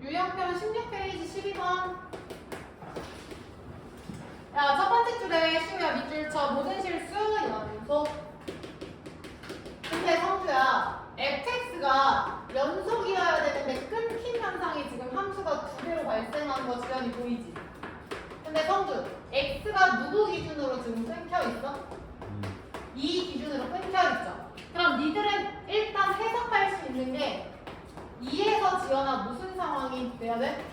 유형편 16페이지 12번. 야, 첫 번째 줄에 시우야 밑줄 쳐. 모든 실수 연속. 근데 성주야, fx가 연속이어야 되는데 끊긴 현상이 지금 함수가 두 개로 발생하는 거 지연이 보이지? 근데 성주, x가 누구 기준으로 지금 끊겨 있어? 이 기준으로 끊겨 있죠. 그럼 니들은 일단 해석할 수 있는 게 2에서 지연아 무슨 상황이 돼야 돼?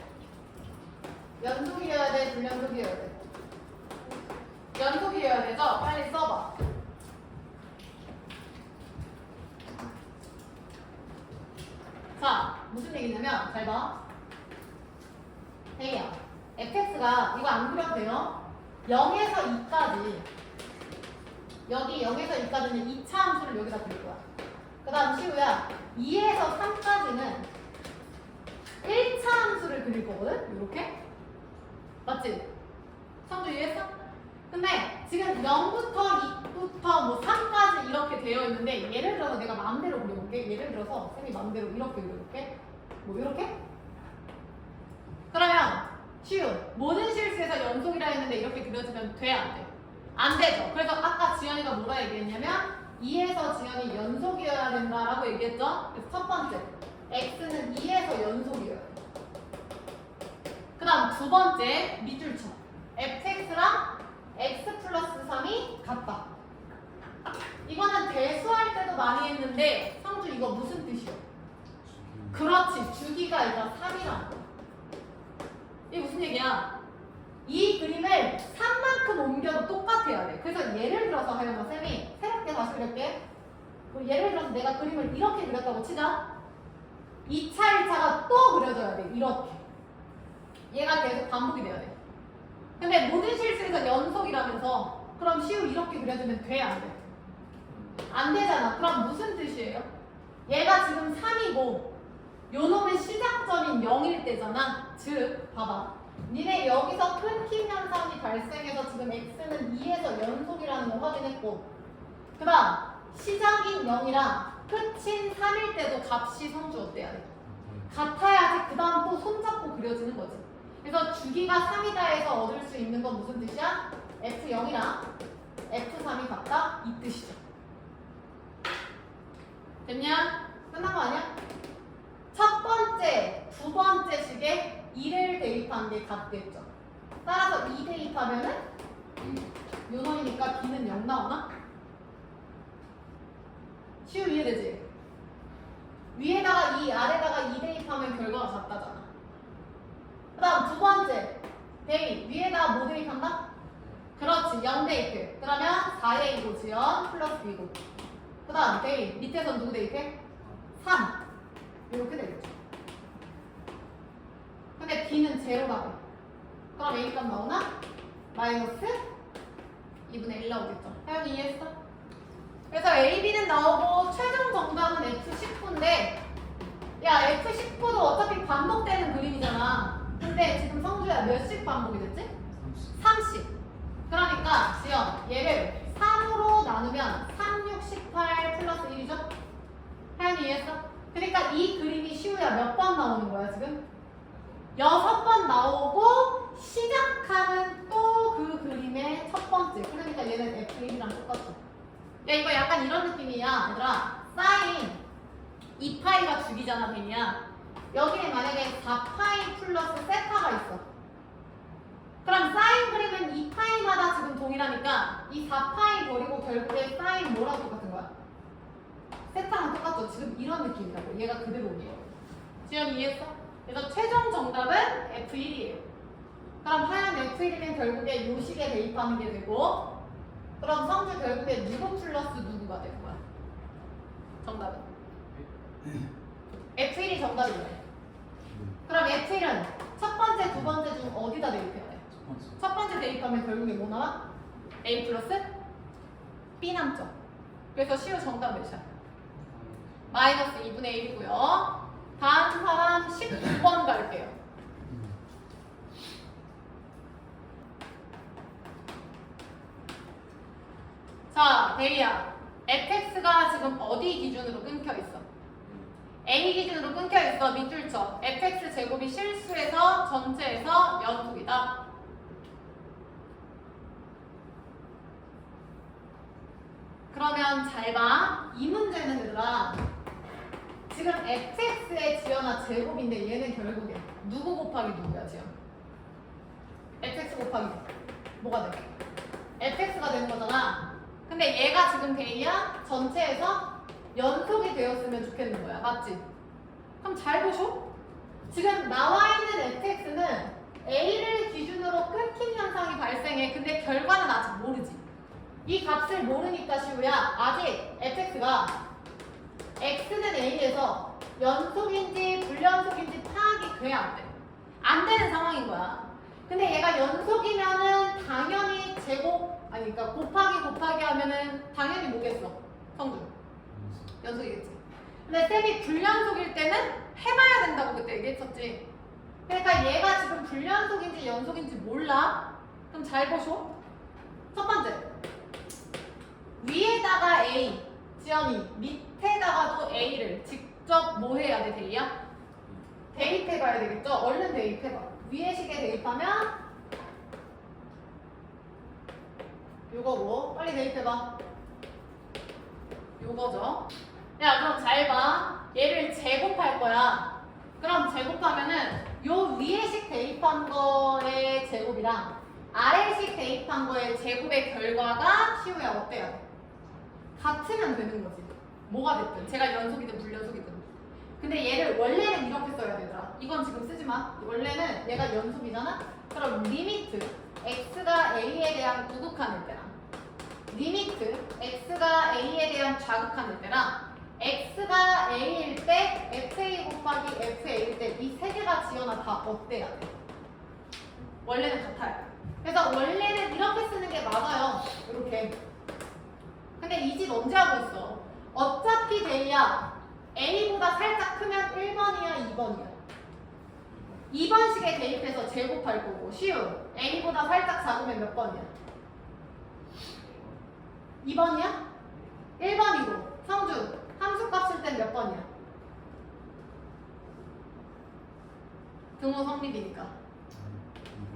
연속이어야 돼? 불연속이어야 돼? 연속이어야 되죠? 빨리 써봐. 자, 무슨 얘기냐면 잘 봐. 헤이야, fx가 이거 안 그려도 돼요? 0에서 2까지 여기 0에서 2까지는 2차 함수를 여기다 그릴 거야. 그 다음 시우야 2에서 3까지는 1차 함수를 그릴 거거든? 이렇게? 맞지? 성주 이해했어? 근데 지금 0부터 2부터 뭐 3까지 이렇게 되어 있는데 예를 들어서 내가 마음대로 그려볼게. 예를 들어서 쌤이 마음대로 이렇게 그려볼게. 뭐 이렇게? 그러면 시우 모든 실수에서 연속이라 했는데 이렇게 그려지면 돼? 안 돼? 안 되죠. 그래서 아까 지연이가 뭐라 얘기했냐면 2에서 지연이 연속이어야 된다라고 얘기했죠. 그래서 첫 번째 x는 2에서 연속이어야 돼. 그 다음 두 번째 밑줄 쳐. fx랑 x 플러스 3이 같다. 이거는 대수할 때도 많이 했는데 성주 이거 무슨 뜻이야? 그렇지. 주기가 일단 3이라는 거야. 이게 무슨 얘기야? 이 그림을 3만큼 옮겨도 똑같아야 돼. 그래서 예를 들어서 하영아 쌤이 새롭게 다시 그릴게. 예를 들어서 내가 그림을 이렇게 그렸다고 치자. 2차, 1차가 또 그려져야 돼. 이렇게. 얘가 계속 반복이 돼야 돼. 근데 모든 실수에서 연속이라면서 그럼 시우 이렇게 그려주면 돼? 안 돼? 안 되잖아. 그럼 무슨 뜻이에요? 얘가 지금 3이고 요 놈의 시작점인 0일 때잖아. 즉 봐봐. 니네 여기서 끊김 현상이 발생해서 지금 x는 2에서 연속이라는 거 확인했고 그 다음 시작인 0이랑 끝인 3일 때도 값이 성주 어때야 돼? 같아야지 그 다음 또 손잡고 그려지는 거지. 그래서 주기가 3이다 해서 얻을 수 있는 건 무슨 뜻이야? f0이랑 f3이 같다? 이 뜻이죠. 됐냐? 끝난 거 아니야? 첫 번째, 두 번째 식에 2를 대입한 게 같겠죠. 따라서 2 대입하면은 요 놈이니까 b는 0 나오나? 시우 이해되지? 위에다가 2, 아래다가 2 대입하면 결과가 같다잖아. 그 다음 두 번째 대입, 위에다가 뭐 대입한다? 그렇지, 0 대입해. 그러면 4의 2고 지연 플러스 b고 그 다음 대입, 밑에선 누구 대입해? 3 이렇게 되겠죠. 근데 b는 제로라고. 그럼 a 값 나오나? 마이너스 2분의 1 나오겠죠. 하영이 이해했어? 그래서 a, b는 나오고 최종 정답은 f19인데 야 f19도 어차피 반복되는 그림이잖아. 근데 지금 성주야 몇씩 반복이 됐지? 30. 그러니까 지연 얘를 3으로 나누면 3, 6, 18 플러스 1이죠? 하영이 이해했어? 그러니까 이 그림이 시우야 몇 번 나오는 거야 지금? 6번 나오고 시작하는 또 그 그림의 첫 번째. 그러니까 얘는 F1이랑 똑같죠. 야 이거 약간 이런 느낌이야. 얘들아 사인 2파이가 주기잖아 벤이야. 여기에 만약에 4파이 플러스 세타가 있어. 그럼 사인 그림은 2파이마다 지금 동일하니까 이 4파이 버리고 결국에 사인 뭐랑 똑같은 거야? 세타랑 똑같죠. 지금 이런 느낌이라고. 얘가 그대로예요. 지연이 이해했어? 그래서 최종 정답은 F1이에요. 그럼 하얀 F1이면 결국에 요 식에 대입하는 게 되고 그럼 성주 결국에 누구 플러스 누구가 되는 거야? 정답은? F1이 정답이네. 그럼 F1은 첫 번째, 두 번째 중 어디다 대입해야 돼? 첫 번째 대입하면 결국에 뭐 나와? A 플러스 B 남죠. 그래서 시우 정답 몇이야? 마이너스 2분의 1이고요. 다음 사람 19번 갈게요. 자, 데이야. fx가 지금 어디 기준으로 끊겨 있어? A 기준으로 끊겨 있어. 밑줄 쳐. fx 제곱이 실수에서 전체에서 연속이다. 그러면 잘 봐. 이 문제는 얘들아 지금 fx의 지연아 제곱인데 얘는 결국에 누구 곱하기 누구야 지연? fx 곱하기 뭐가 돼? fx가 되는 거잖아. 근데 얘가 지금 대이야 전체에서 연속이 되었으면 좋겠는 거야. 맞지? 그럼 잘 보쇼. 지금 나와 있는 fx는 a를 기준으로 끊긴 현상이 발생해. 근데 결과는 아직 모르지. 이 값을 모르니까 시우야 아직 fx가 x는 a에서 연속인지 불연속인지 파악이 돼야 안 돼. 안 되는 상황인 거야. 근데 얘가 연속이면은 당연히 제곱 아니 그러니까 곱하기 하면은 당연히 뭐겠어? 성분 연속이겠지. 근데 쌤이 불연속일 때는 해봐야 된다고 그때 얘기했었지. 그러니까 얘가 지금 불연속인지 연속인지 몰라. 그럼 잘 보쇼. 첫 번째 위에다가 A 지연이 밑에다가도 A를 직접 뭐 해야 돼 대이야? 대입해봐야 되겠죠? 얼른 대입해봐. 위에 식에 대입하면 요거고 빨리 대입해봐. 요거죠. 야 그럼 잘 봐. 얘를 제곱할 거야. 그럼 제곱하면은 요 위에 식 대입한 거의 제곱이랑 아래 식 대입한 거의 제곱의 결과가 시우야 어때야 돼? 같으면 되는 거지. 뭐가 됐든 제가 연속이든 불연속이든. 근데 얘를 원래는 이렇게 써야 되더라. 이건 지금 쓰지 마. 원래는 얘가 연속이잖아. 그럼 리미트 x가 a에 대한 구극한일 때랑 리미트 x가 a에 대한 좌극한일 때랑 x가 a일 때 fa 곱하기 fa일 때 이 세 개가 지연아 다 어때야 돼? 원래는 같아요. 그래서 원래는 이렇게 쓰는 게 맞아요. 이렇게. 근데 이 집 언제 하고 있어? 어차피 대이야 A보다 살짝 크면 1번이야 2번이야 2번식에 대입해서 제곱할 거고 시우 A보다 살짝 작으면 몇 번이야? 2번이야? 1번이고 성주 함수값 쓸 땐 몇 번이야? 등호 성립이니까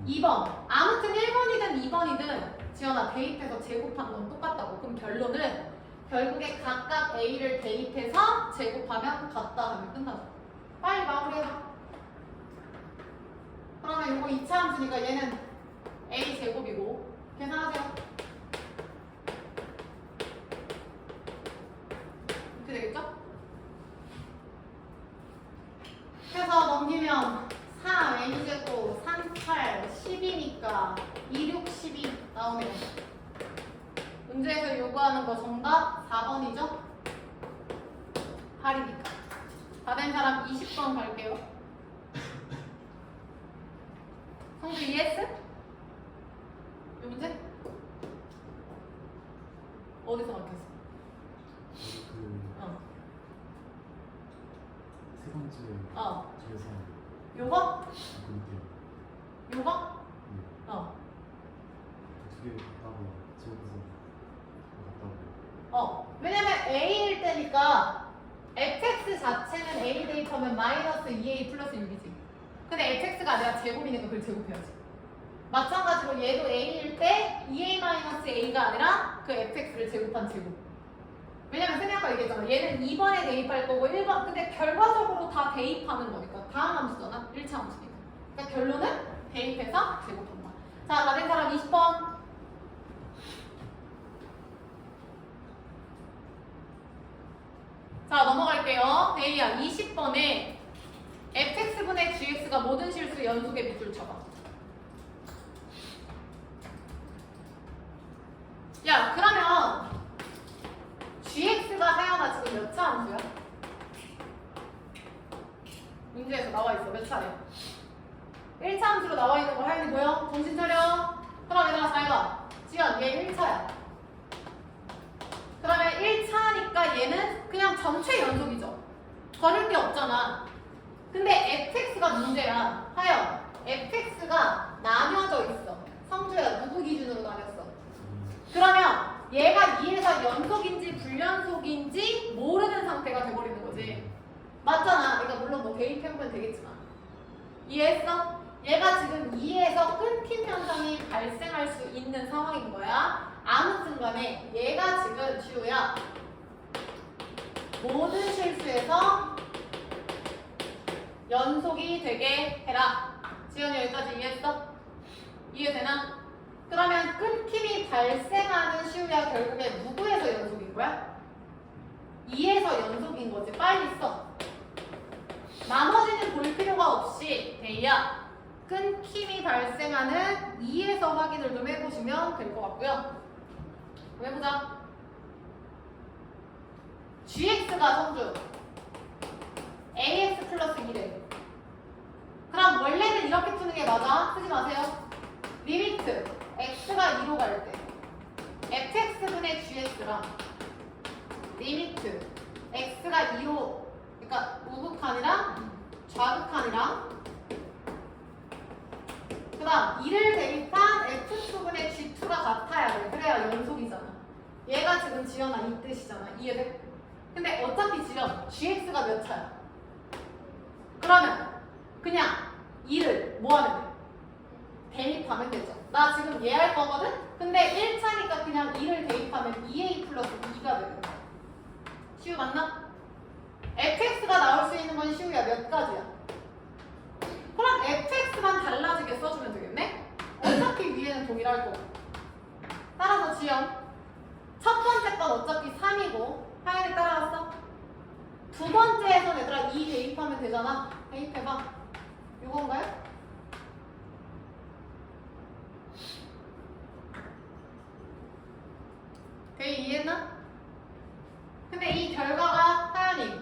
2번 아무튼 1번이든 2번이든 지연아 대입해서 제곱한 건 똑같다고. 그럼 결론은 결국에 각각 A를 대입해서 제곱하면 같다 하면 끝나죠. 빨리 마무리해봐. 그러면 이거 2차 함수니까 얘는 A 제곱이고 계산하세요. 이렇게 되겠죠? 해서 넘기면 4 A제곱 3, 8, 10이니까 2, 6, 12 나오네요. 문제에서 요구하는 거 정답 4번이죠? 8이니까. 다 된 사람 20번 갈게요. 성주 ES? 요 문제? 어디서 막혔어? 세 번째 중에서 요거? 그 요거? 두개 갔다고 지워서 왜냐면 A일 때니까 fx 자체는 A 대입하면 마이너스 2A 플러스 6이지. 근데 fx가 내가 제곱이니까 그걸 제곱해야지. 마찬가지로 얘도 A일 때 2A 마이너스 A가 아니라 그 fx를 제곱한 제곱. 왜냐면 쌤이 아까 얘기했잖아. 얘는 2번에 대입할 거고 1번. 근데 결과적으로 다 대입하는 거니까. 다음 함수잖아. 1차 함수니까. 그러니까 결론은 대입해서 제곱한다. 자, 다 된 사람 20번. 자, 넘어갈게요. 데이야 20번에 fx분의 gx가 모든 실수 연속의 밑줄 쳐봐. 야, 그러면 gx가 하연아 지금 몇 차 함수야? 문제에서 나와 있어. 몇 차례? 1차 함수로 나와 있는 거 하연이 보여? 정신 차려. 그럼 얘들아 잘 봐. 지연 얘 1차야. 그러면 1차니까 얘는 그냥 전체 연속이죠. 버릴 게 없잖아. 근데 fx가 문제야. 하연 fx가 나뉘어져 있어. 성주야 누구 기준으로 나뉘었어? 그러면 얘가 2에서 연속인지 불연속인지 모르는 상태가 돼버리는 거지. 맞잖아. 그러니까 물론 뭐 대입해보면 되겠지만. 이해했어? 얘가 지금 2에서 끊김 현상이 발생할 수 있는 상황인 거야. 아무튼 간에 얘가 지금 지우야 모든 실수에서 연속이 되게 해라. 지연이 여기까지 이해했어? 이해되나? 그러면 끊김이 발생하는 시우야 결국에 누구에서 연속인 거야? 2에서 연속인 거지. 빨리 써. 나머지는 볼 필요가 없이 데이야 끊김이 발생하는 2에서 확인을 좀 해보시면 될 것 같고요. 그럼 해보자. gx가 성주 ax 플러스 1에 그럼 원래는 이렇게 푸는 게 맞아. 쓰지 마세요. 리미트 x가 2로 갈 때 fx분의 gx랑 리미트 x가 2로 그러니까 우극한이랑 좌극한이랑 그 다음 2를 대입한 f2분의 g2가 같아야 돼. 그래야 연속이잖아. 얘가 지금 지연아 이 뜻이잖아. 이해돼? 근데 어차피 지연 gx가 몇 차야? 그러면 그냥 2를 뭐 하면 돼? 대입하면 되죠. 나 지금 얘 할 거거든? 근데 1차니까 그냥 2를 대입하면 2a 플러스 2가 되는 거야. 시우 맞나? fx가 나올 수 있는 건 시우야 몇 가지야? 그럼 fx만 달라지게 써주면 되겠네? 어차피 위에는 동일할 거고. 따라서 지연 첫 번째 건 어차피 3이고 하연이 따라갔어? 두 번째에선 얘들아 2 대입하면 되잖아. 대입해봐. 이건가요? 대입 이해했나? 근데 이 결과가 하연이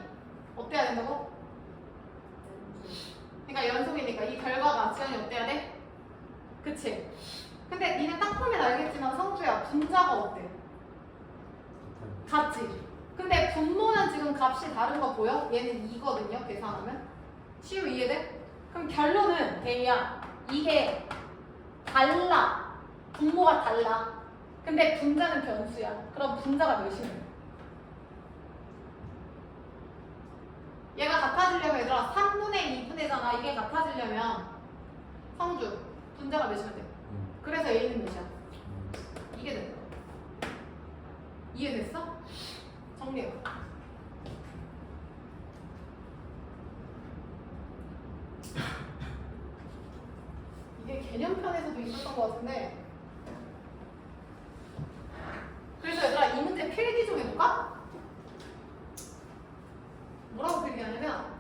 어때야 된다고? 그러니까 연속이니까 이 결과가 지연이 어때야 돼? 그치? 근데 니네 딱 보면 알겠지만 성주야 분자가 어때? 같지? 근데 분모는 지금 값이 다른 거 보여? 얘는 2거든요 계산하면. 시우 이해돼? 그럼 결론은 데이야 이게 달라. 분모가 달라. 근데 분자는 변수야. 그럼 분자가 몇이면? 얘가 같아지려면 얘들아 3분의 2분의잖아. 이게 같아지려면 성주 분자가 몇이면 돼? 그래서 A는 몇이야? 이게 된다. 이해됐어? 정리해. 이게 개념편에서도 있었던 것 같은데. 그래서 얘들아 이 문제 필기 좀 해볼까? 뭐라고 필기하냐면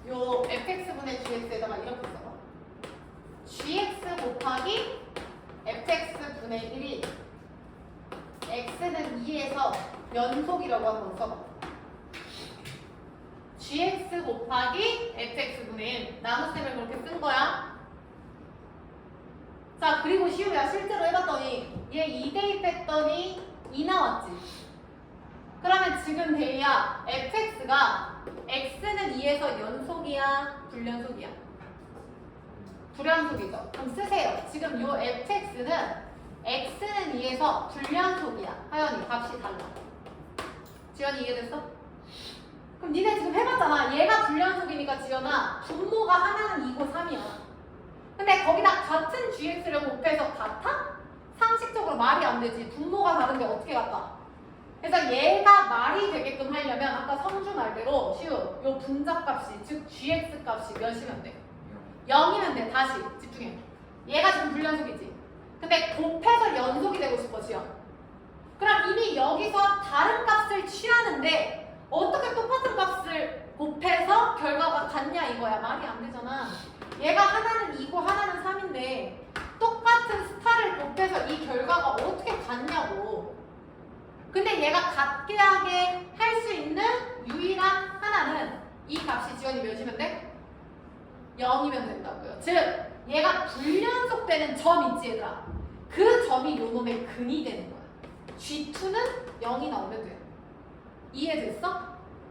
요 fx분의 gx에다가 이렇게 써봐. gx 곱하기 fx분의 1이 x는 2에서 연속이라고 한번 써봐. gx 곱하기 fx분의 1 나눗셈을 그렇게 쓴 거야. 자 그리고 시우야 실제로 해봤더니 얘 2 대입했더니 2 나왔지. 그러면 지금 데이야 fx가 x는 2에서 연속이야 불연속이야? 불연속이죠. 그럼 쓰세요. 지금 요 fx는 x는 2에서 불연속이야. 하연이 값이 달라. 지연이 이해됐어? 그럼 니네 지금 해봤잖아. 얘가 불연속이니까 지연아 분모가 하나는 2고 3이야. 근데 거기다 같은 gx를 곱해서 같아? 상식적으로 말이 안 되지. 분모가 다른데 어떻게 같아? 그래서 얘가 말이 되게끔 하려면 아까 성주 말대로 시우 요 분자값이 즉 gx 값이 몇이면 돼? 0이면 돼. 다시 집중해. 얘가 지금 불연속이지. 근데 곱해서 연속이 되고 싶어 지연. 그럼 이미 여기서 다른 값을 취하는데 어떻게 똑같은 값을 곱해서 결과가 같냐 이거야. 말이 안 되잖아. 얘가 하나는 2고 하나는 3인데 똑같은 스타를 곱해서 이 결과가 어떻게 같냐고. 근데 얘가 같게 하게 할 수 있는 유일한 하나는 이 값이 지연이 몇이면 돼? 0이면 된다고요. 즉 얘가 불연속되는 점 있지 얘들아. 그 점이 요 놈의 근이 되는 거야. G2는 0이 나오면 돼. 이해됐어?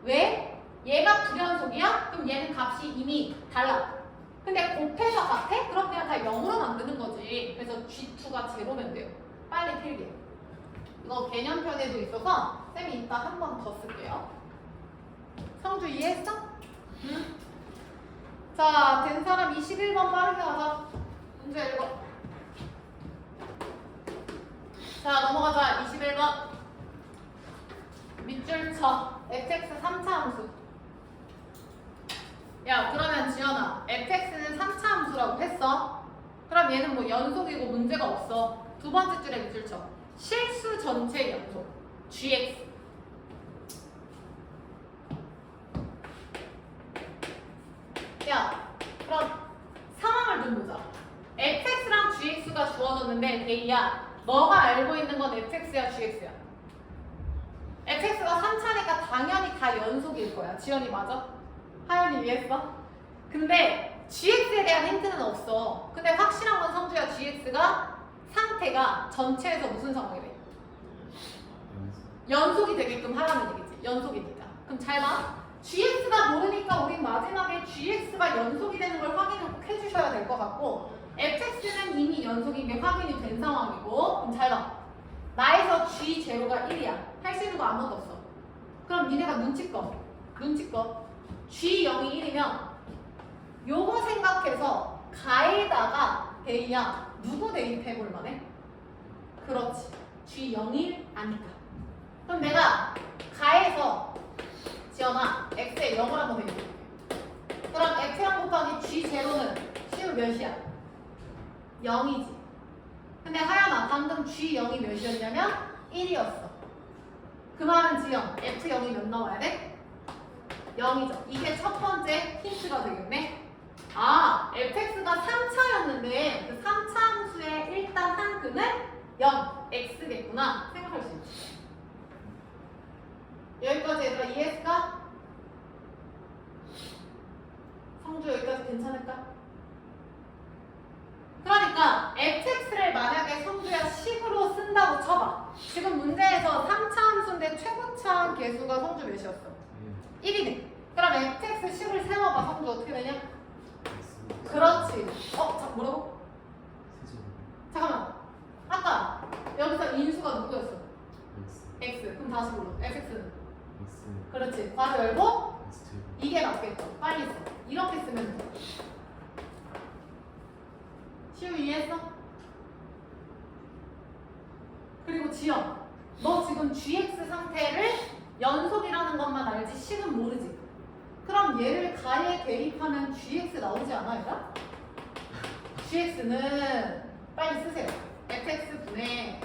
왜? 얘가 불연속이야? 그럼 얘는 값이 이미 달라. 근데 곱해서 같아? 그럼 그냥 다 0으로 만드는 거지. 그래서 G2가 제로면 돼요. 빨리 필기. 이거 개념편에도 있어서 쌤이 이따 한 번 더 쓸게요. 이해했어? 응? 자, 된 사람 21번 빠르게 하자. 문제 읽어. 자, 넘어가자. 21번. 밑줄 쳐. fx 3차 함수. 야, 그러면 지연아, fx는 3차 함수라고 했어. 그럼 얘는 뭐 연속이고 문제가 없어. 두 번째 줄에 밑줄 쳐. 실수 전체 연속. gx. 야, 그럼 상황을 좀 보자. fx랑 gx가 주어졌는데 데이야, 너가 알고 있는 건 fx야 gx야? fx가 3차니까 당연히 다 연속일 거야. 지연이 맞아? 하연이 이해했어? 근데 gx에 대한 힌트는 없어. 근데 확실한 건 성주야, gx가 상태가 전체에서 무슨 상황이래? 연속이 되게끔 하라는 얘기지. 연속이니까. 그럼 잘 봐. gx가 모르니까 우린 마지막에 gx가 연속이 되는 걸 확인을 꼭 해주셔야 될 것 같고, fx는 이미 연속인 게 확인이 된 상황이고. 그럼 잘 봐. 나에서 g0가 1이야. 할 수 있는 거 아무것도 없어. 그럼 니네가 눈치껏 g0이 1이면 요거 생각해서 가에다가 데이야, 누구 대입해볼 만해? 그렇지. g0일 아니까. 그럼 내가 가에서 지연아, x에 0을 한번 대입해볼게. 그럼 x랑 곱하기 g0는 시우 몇이야? 0이지. 근데 하연아, 방금 g0이 몇이었냐면 1이었어. 그 말은 지연, f0이 몇 나와야 돼? 0이죠. 이게 첫 번째 힌트가 되겠네. 아, fx가 3차였는데 그 3차 함수의 일단 한근은 0, x겠구나 생각할 수 있지. 여기까지 얘들아 이해했을까? 성주 여기까지 괜찮을까? 그러니까 fx를 만약에 성주야 식으로 쓴다고 쳐봐. 지금 문제에서 3차 함수인데 최고차 계수가 성주 몇이었어? 1이네. 그럼 fx 식을 세워봐. 성주 어떻게 되냐? 그렇지. 뭐라고? 잠깐만. 아까 여기서 인수가 누구였어? x. 그럼 다시 불러. fx는? 그렇지. 괄호 열고 이게 맞겠죠. 빨리 써. 이렇게 쓰면 돼. 시우 이해했어? 그리고 지연, 너 지금 gx 상태를 연속이라는 것만 알지 식은 모르지? 그럼 얘를 가에 대입하면 gx 나오지 않아, 얘가? gx는 빨리 쓰세요. fx분의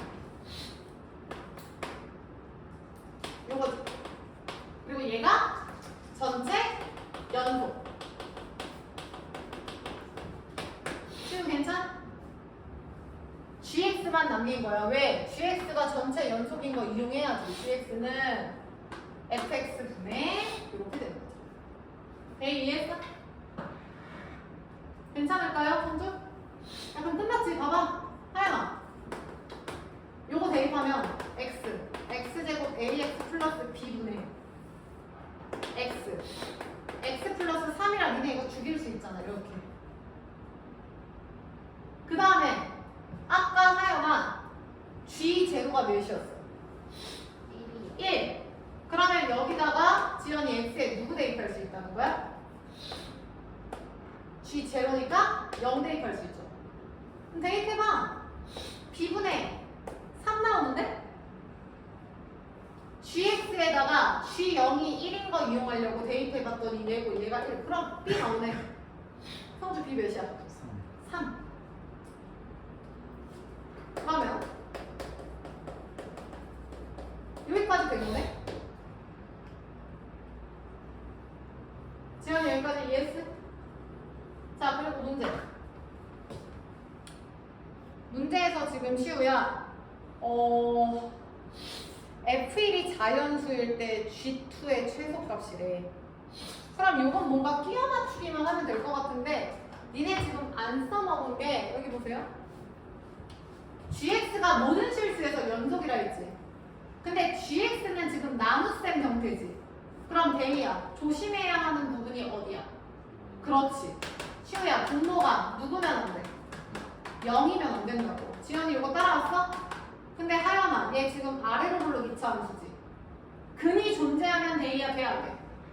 요거지. 그리고 얘가 전체 연속. 지금 괜찮아? gx만 남긴 거야. 왜? gx가 전체 연속인 거 이용해야지. gx는 fx분의 이렇게 되는 거죠. 에이, 이해했어? 괜찮을까요, 성주? 야, 그럼 끝났지. 봐봐. 하연아, 요거 대입하면 x제곱 ax 플러스 b분의 x 플러스 3이라 니네 이거 죽일 수 있잖아. 이렇게. 그 다음에 아까 하여만 g제로가 몇이었어? 1. 그러면 여기다가 지연이 x에 누구 대입할 수 있다는 거야? g제로니까 0 대입할 수 있죠. 그럼 대입해봐. b분의 3 나오는데? gx에다가 g0이 1인 거 이용하려고 대입해봤더니 얘고 얘가 1. 그럼 b 나오네. 성주 b 몇이야? 3. 그러면 여기까지 된 거네? 지연이 여기까지 이해했어? 자, 그리고 문제에서 지금 시우야 F1이 자연수일 때 G2의 최소값이래. 그럼 이건 뭔가 끼워 맞추기만 하면 될 것 같은데 니네 지금 안 써먹은 게 여기 보세요. gx가 모든 실수에서 연속이라 했지. 근데 gx는 지금 나눗셈 형태지. 그럼 데이야, 조심해야 하는 부분이 어디야? 그렇지. 시우야, 분모가 누구면 안 돼? 0이면 안 된다고. 지연이 이거 따라왔어? 근데 하연아, 얘 지금 아래로 불러 미차 함수지. 근이 존재하면 데이야, 돼야 돼?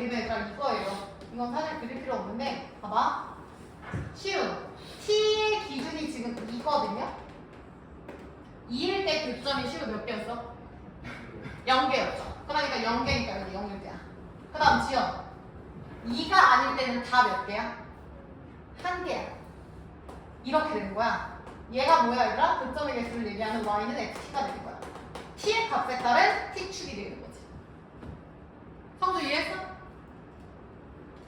그리는 얘들아 이거예요. 이건 사실 그릴 필요 없는데 봐봐. 쉬운. t의 기준이 지금 2거든요. 2일 때 교점이 쉬운 몇 개였어? 0개였죠. 그러니까 0개니까 여기 0일 때야. 그 다음 지연. 2가 아닐 때는 다 몇 개야? 1개야. 이렇게 되는 거야. 얘가 뭐야 얘들아? 교점의 개수를 얘기하는 y는 xt가 되는 거야. t의 값에 따른 t축이 되는 거지. 성주 이해했어?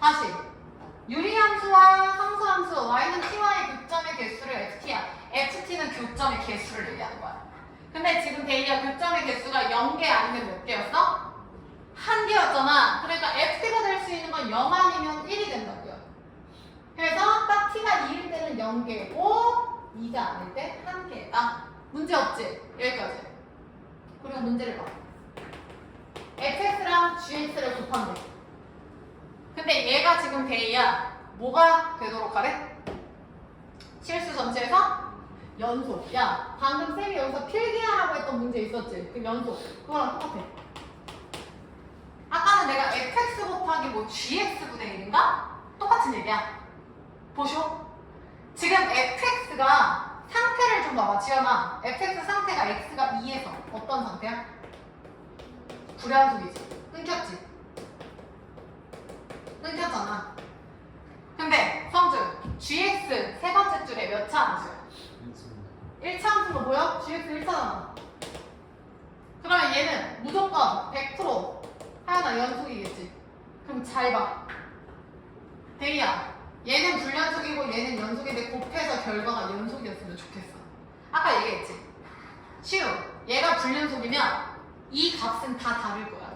다시. 유리함수와 상수함수 y는 t와의 교점의 개수를 xt야. xt는 교점의 개수를 얘기하는 거야. 근데 지금 데이야 교점의 개수가 0개 아니면 몇 개였어? 1개였잖아. 그러니까 xt가 될 수 있는 건 0 아니면 1이 된다고요. 그래서 딱 t가 2일 때는 0개고 2가 아닐 때 1개다. 문제 없지? 여기까지. 그리고 문제를 봐. fx랑 gx를 곱하면 돼. 근데 얘가 지금 데이야 뭐가 되도록 하래? 실수 전체에서 연속. 야 방금 쌤이 여기서 필기하라고 했던 문제 있었지? 그 연속. 그거랑 똑같아. 아까는 내가 fx 곱하기 뭐 gx분의 1인가? 똑같은 얘기야. 보쇼. 지금 fx가 상태를 좀 봐봐. 지연아. fx 상태가 x가 2에서 어떤 상태야? 불연속이지. 끊겼지? 끊겼잖아. 근데 성주 gx 세 번째 줄에 몇 차 함수야? 1차 함수가 뭐야? gx 1차잖아. 그러면 얘는 무조건 100% 하나 연속이겠지. 그럼 잘 봐. 데이야. 얘는 불연속이고 얘는 연속인데 곱해서 결과가 연속이었으면 좋겠어. 아까 얘기했지. 쉬우. 얘가 불연속이면 이 값은 다 다를 거야.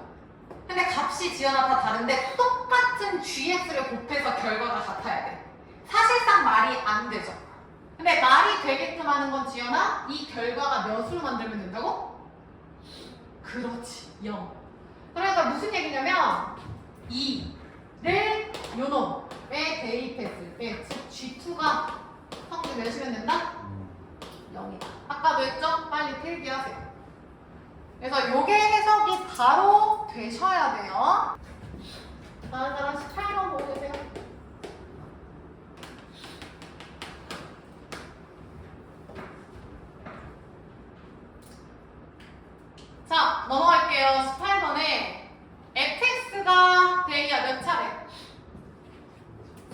근데 값이 지연아 다 다른데 똑같은 gx를 곱해서 결과가 같아야 돼. 사실상 말이 안 되죠. 근데 말이 되게끔 하는 건 지연아 이 결과가 몇으로 만들면 된다고? 그렇지. 0. 그러니까 무슨 얘기냐면 2를 요놈에 대입했을 때 즉 G2가 성질 내시면 된다? 0이다. 아까도 했죠? 빨리 필기하세요. 그래서 요게 해석이 바로 되셔야 돼요. 다른 사람 18번 보고 계세요. 자, 넘어갈게요. 18번에 fx가 데이야 몇 차례?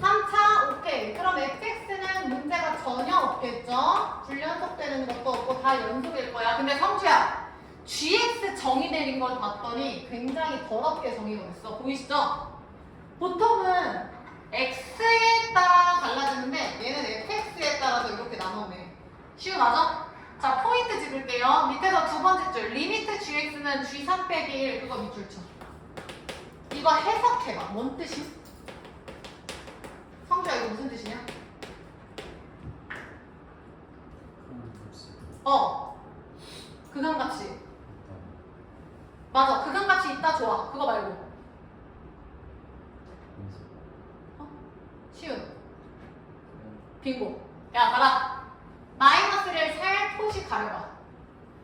3차? 오케이. 그럼 fx는 문제가 전혀 없겠죠? 불연속되는 것도 없고 다 연속일 거야. 근데 성주야, gx 정의 내린 걸 봤더니 굉장히 더럽게 정의가 됐어. 보이시죠? 보통은 x에 따라 달라지는데 얘는 fx에 따라서 이렇게 나눠네. 쉬우 맞아? 자, 포인트 찍을게요. 밑에서 두 번째 줄. 리미트 gx는 g3 빼기 1. 그거 밑줄 쳐. 이거 해석해봐. 뭔 뜻이? 성주야, 이거 무슨 뜻이냐? 극한값이. 맞아. 극한값이 있다. 좋아. 그거 말고. 쉬운. 빙고. 야, 봐라. 마이너스를 살포시 가려봐.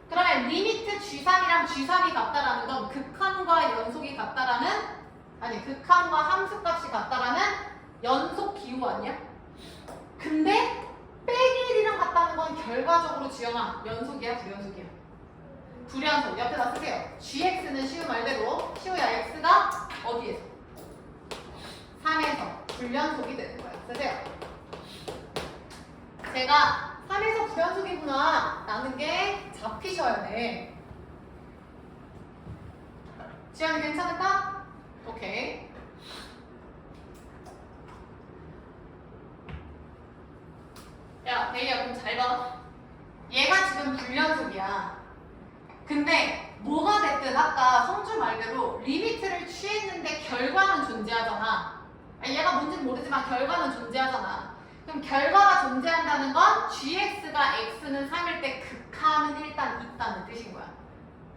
그러면 리미트 G3이랑 G3이 같다라는 건 극한과 연속이 같다라는, 아니 극한과 함수값이 같다라는 연속 기호 아니야? 근데 빼기 1이랑 같다는 건 결과적으로 지연아 연속이야 불연속이야? 불연속. 옆에다 쓰세요. gx는 쉬운 말대로 쉬우야 x가 어디에서? 3에서 불연속이 되는 거야. 쓰세요. 제가 3에서 불연속이구나 라는 게 잡히셔야 돼. 지연이 괜찮을까? 오케이. 야, 데이야, 그럼 잘 봐. 얘가 지금 불연속이야. 근데 뭐가 됐든 아까 성주 말대로 리미트를 취했는데 결과는 존재하잖아. 아니, 얘가 뭔지는 모르지만 결과는 존재하잖아. 그럼 결과가 존재한다는 건 gx가 x는 3일 때 극한은 일단 있다는 뜻인 거야.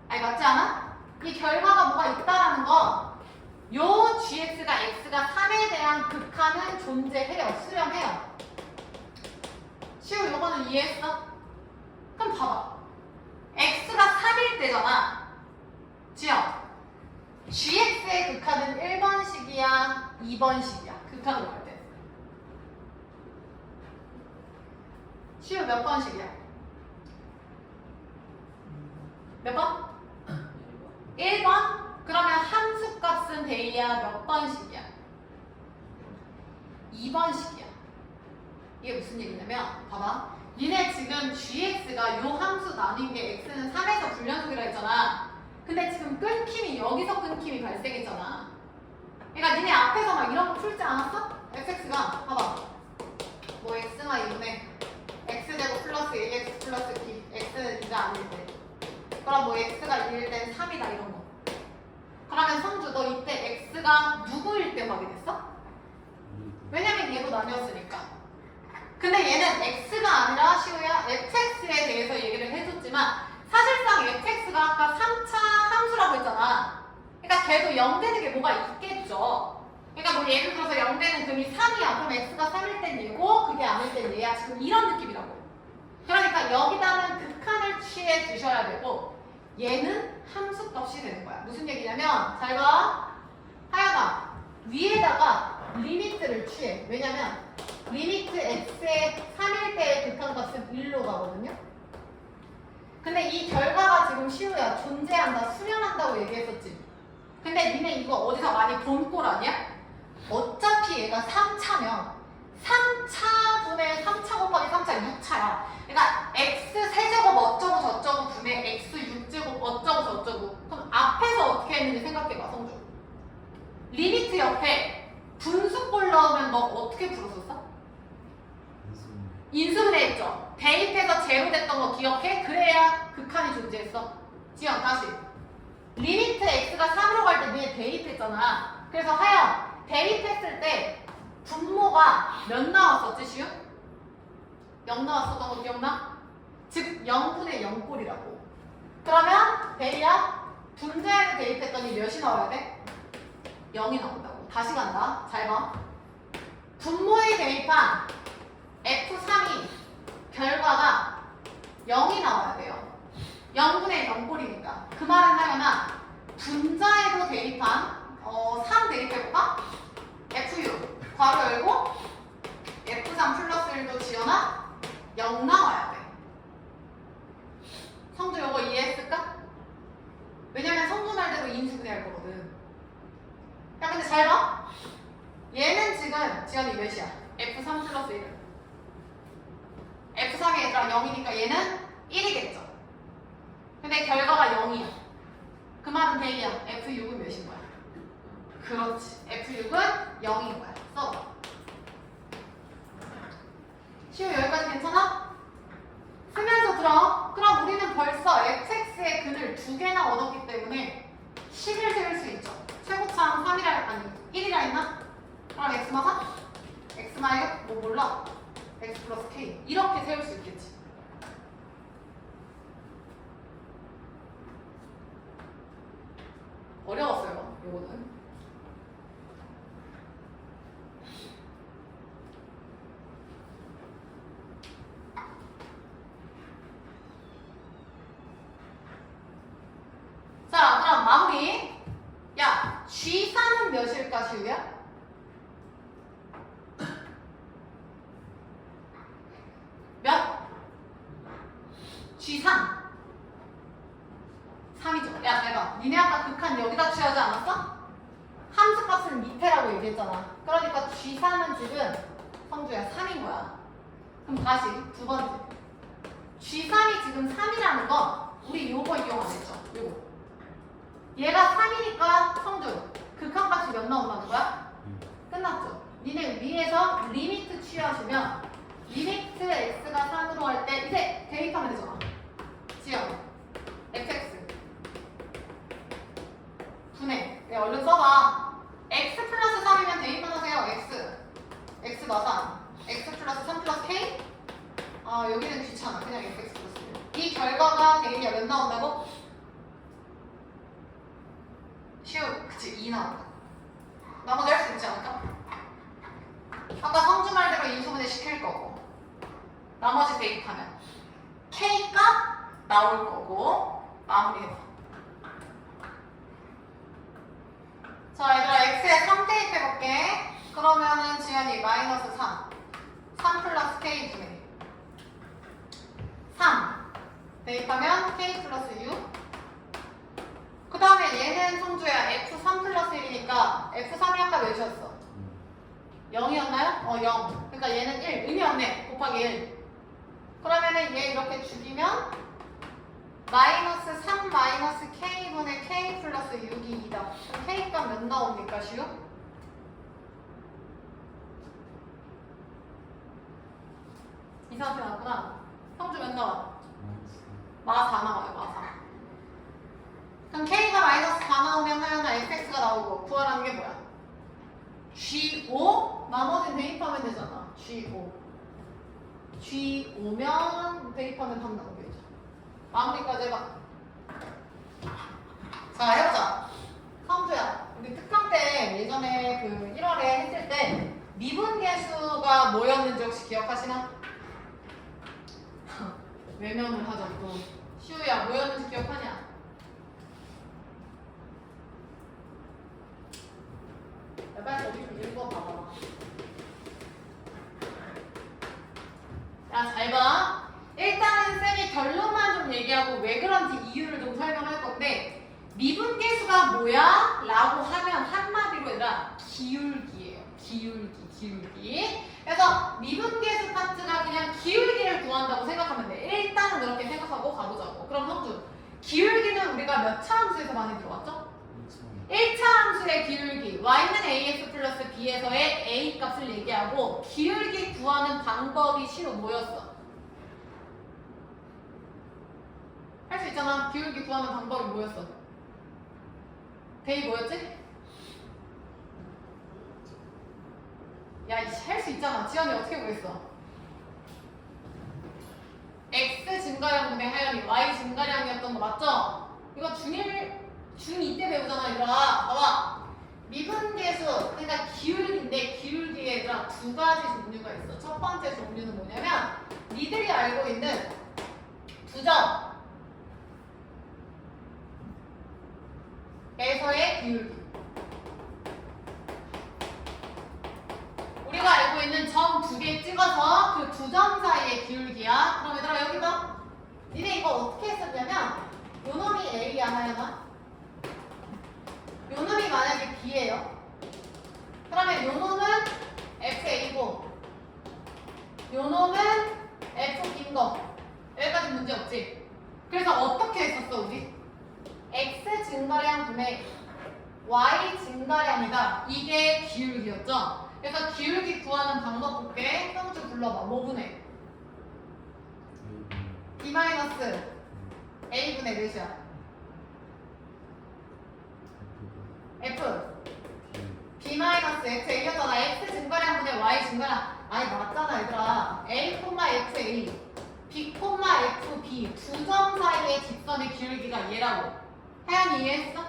아니, 맞지 않아? 이 결과가 뭐가 있다라는 건 요 gx가 x가 3에 대한 극한은 존재해요. 수렴해요. 쉬우, 요거는 이해했어? 그럼 봐봐. x가 3일 때잖아. 지영. gx의 극한은 1번식이 식이야? 2번 식이야? 극한으로 갈 때. 시우 몇 번 식이야? 몇 번? 1번? 그러면 함수 값은 데이야 몇 번씩이야? 2번씩이야. 이게 무슨 얘기냐면 봐봐. 니네 지금 gx가 요 함수 나뉜 게 x는 3에서 불연속이라 했잖아. 근데 지금 끊김이 여기서 끊김이 발생했잖아. 그러니까 니네 앞에서 막 이런 거 풀지 않았어? fx가 봐봐. 뭐 x가 2분의 x제곱 플러스 ax 플러스 b x는 이제 아닐 때. 그럼 뭐 x가 1일 땐 3이다 이런 거. 그러면 성주 너 이때 x가 누구일 때 확인했어? 왜냐면 얘로 나뉘었으니까. 근데 얘는 x가 아니라 시우야 fx에 대해서 얘기를 해줬지만 사실상 fx가 아까 3차 함수라고 했잖아. 그러니까 걔도 0 되는 게 뭐가 있겠죠. 그러니까 뭐 예를 들어서 0 되는 금이 3이야. 그럼 x가 3일 땐 얘고 그게 아닐 땐 얘야. 지금 이런 느낌이라고. 그러니까 여기다는 극한을 취해 주셔야 되고 얘는 함수 값이 되는 거야. 무슨 얘기냐면 잘 봐. 하연아 위에다가 리미트를 취해. 왜냐면 리미트 x의 3일 때의 극한값은 1로 가거든요. 근데 이 결과가 지금 시우야 존재한다, 수렴한다고 얘기했었지. 근데 니네 이거 어디서 많이 본 꼴 아니야? 어차피 얘가 3차면 3차분의 3차 곱하기 3차 6차야. 그러니까 x 세제곱 어쩌고 저쩌고 분의 x 6제곱 어쩌고 저쩌고. 그럼 앞에서 어떻게 했는지 생각해봐 성주. 리미트 옆에 분수꼴 넣으면 너 어떻게 풀었었어? 인수분해 했죠. 대입해서 제로 됐던 거 기억해? 그래야 극한이 존재했어. 지영 다시. 리미트 x가 3으로 갈 때 니네 대입했잖아. 그래서 하영 대입했을 때 분모가 몇 나왔었지 시우? 0 나왔었던 거 기억나? 즉 0분의 0꼴이라고. 그러면 대이야 분자에는 대입했더니 몇이 나와야 돼? 0이 나온다고. 다시 간다. 잘 봐. 분모에 대입한 F3이 결과가 0이 나와야 돼요. 0분의 0꼴이니까. 그 말은 하여나 분자에도 대입한 3 대입해볼까? F6 괄호 열고 F3 플러스 1도 지어놔 0 나와야 돼. 성주 요거 이해했을까? 왜냐면 성주 말대로 인수분해할 거거든. 야 근데 잘 봐. 얘는 지금 지연이 몇이야? F3 플러스 1. F3이 얘들아 0이니까 얘는 1이겠죠. 근데 결과가 0이야. 그 말은 대이야. F6은 몇인 거야? 그렇지. F6은 0인 거야. 써봐. 시우 여기까지 괜찮아? 쓰면서 들어. 그럼 우리는 벌써 fx의 근을 2개나 얻었기 때문에 10을 세울 수 있죠. 최고차항 3이라 아니 1이라 했나? 그럼 x마 3? x마 1? 뭐 몰라? x 플러스 k 이렇게 세울 수 있겠지. 어려웠어요. 요거는. 자, 그럼 마무리. 야, G3은 몇일까, 시우야? 몇? G3. 3이죠. 야, 내가 니네 아까 극한 여기다 취하지 않았어? 함수 값은 밑에라고 얘기했잖아. 그러니까 G3은 지금 성주야 3인 거야. 그럼 다시 두 번째. G3이 지금 3이라는 건 우리 요거 이용 안 했죠? 요거. 얘가 3이니까 성주 극한값이 몇 나온다는 거야? 끝났죠? 니네 위에서 리미트 취하시면 리미트 x가 3으로 할 때 이제 대입하면 되잖아. 지영 fx 분해. 네, 얼른 써봐. x 플러스 3이면 대입만 하세요. x가 3 x 플러스 3 플러스 k. 아 여기는 귀찮아. 그냥 fx 플러스 1. 이 결과가 대입이 몇 나온다고? 시우 그치 2 나온다. 나머지 할 수 있지 않을까? 아까 성주 말대로 인수분해 시킬 거고 나머지 대입하면 k가 나올 거고 마무리해봐. 자 얘들아 x에 3 대입 그러면은 지연이 마이너스 3 플러스 K분의 3 대입하면 K 플러스 6. 그 다음에 얘는 성주야 F3 플러스 1이니까 F3이 아까 몇이었어? 0이었나요? 0. 그러니까 얘는 1. 의미 없네. 곱하기 1. 그러면은 얘 이렇게 죽이면 마이너스 3 마이너스 K분의 K 플러스 6이 2다. 그럼 K 값 몇 나옵니까, 시우? 이상하게 나왔구나. 성주 몇 나와? 마 4 나와요, 마 4. 그럼 K가 마이너스 4 나오면 하연아 fx가 나오고 구하라는 게 뭐야? G5? 나머지는 대입하면 되잖아. G5. G5면 대입하면 답 나오겠죠. 마무리까지 해봐. 자, 해보자. 성주야, 우리 특강 때 예전에 그 1월에 했을 때 미분계수가 뭐였는지 혹시 기억하시나? 외면을 하자 또. 시우야, 뭐였는지 기억하냐? 빨리 어디 좀 읽어봐봐. 야, 잘 봐. 일단은 쌤이 결론만 좀 얘기하고 왜 그런지 이유를 좀 설명할 건데 미분계수가 뭐야? 라고 하면 한마디로 얘들아 기울기예요. 기울기. 그래서 미분계수 파트가 그냥 기울기를 구한다고 생각하면 돼. 일단은 그렇게 생각하고 가보자고. 그럼 성주, 기울기는 우리가 몇 차 함수에서 많이 들어왔죠? 1차 함수의 기울기 y는 ax 플러스 b에서의 a 값을 얘기하고 기울기 구하는 방법이 시로 뭐였어? 할 수 있잖아. 기울기 구하는 방법이 뭐였어? 대이 뭐였지? 야, 할 수 있잖아. 지연이 어떻게 구했어? x 증가량분의 하연이 y 증가량이었던 거 맞죠? 이거 중2 때 배우잖아, 얘들아. 봐봐. 미분계수, 그러니까 기울기인데 기울기에 얘들아 두 가지 종류가 있어. 첫 번째 종류는 뭐냐면 니들이 알고 있는 부정 에서의 기울기. 우리가 알고 있는 점 2개 찍어서 그 두 점 사이의 기울기야. 그럼 얘들아 여기 봐. 니네 이거 어떻게 했었냐면 요 놈이 A야, 하연아. 요 놈이 만약에 B예요. 그러면 요 놈은 FA고 요 놈은 FB인 거. 여기까지 문제 없지? 그래서 어떻게 했었어 우리? X 증가량 분의 Y 증가량이다. 이게 기울기였죠? 그래서 기울기 구하는 방법 볼게. 성주 불러봐. 뭐 분의? B 마이너스 A분의 몇이야? F B 마이너스 X A였잖아. X 증가량 분의 Y 증가량. 아니 맞잖아 얘들아. A, X A B, F B 두 점 사이의 직선의 기울기가 얘라고. 하연이 이해했어?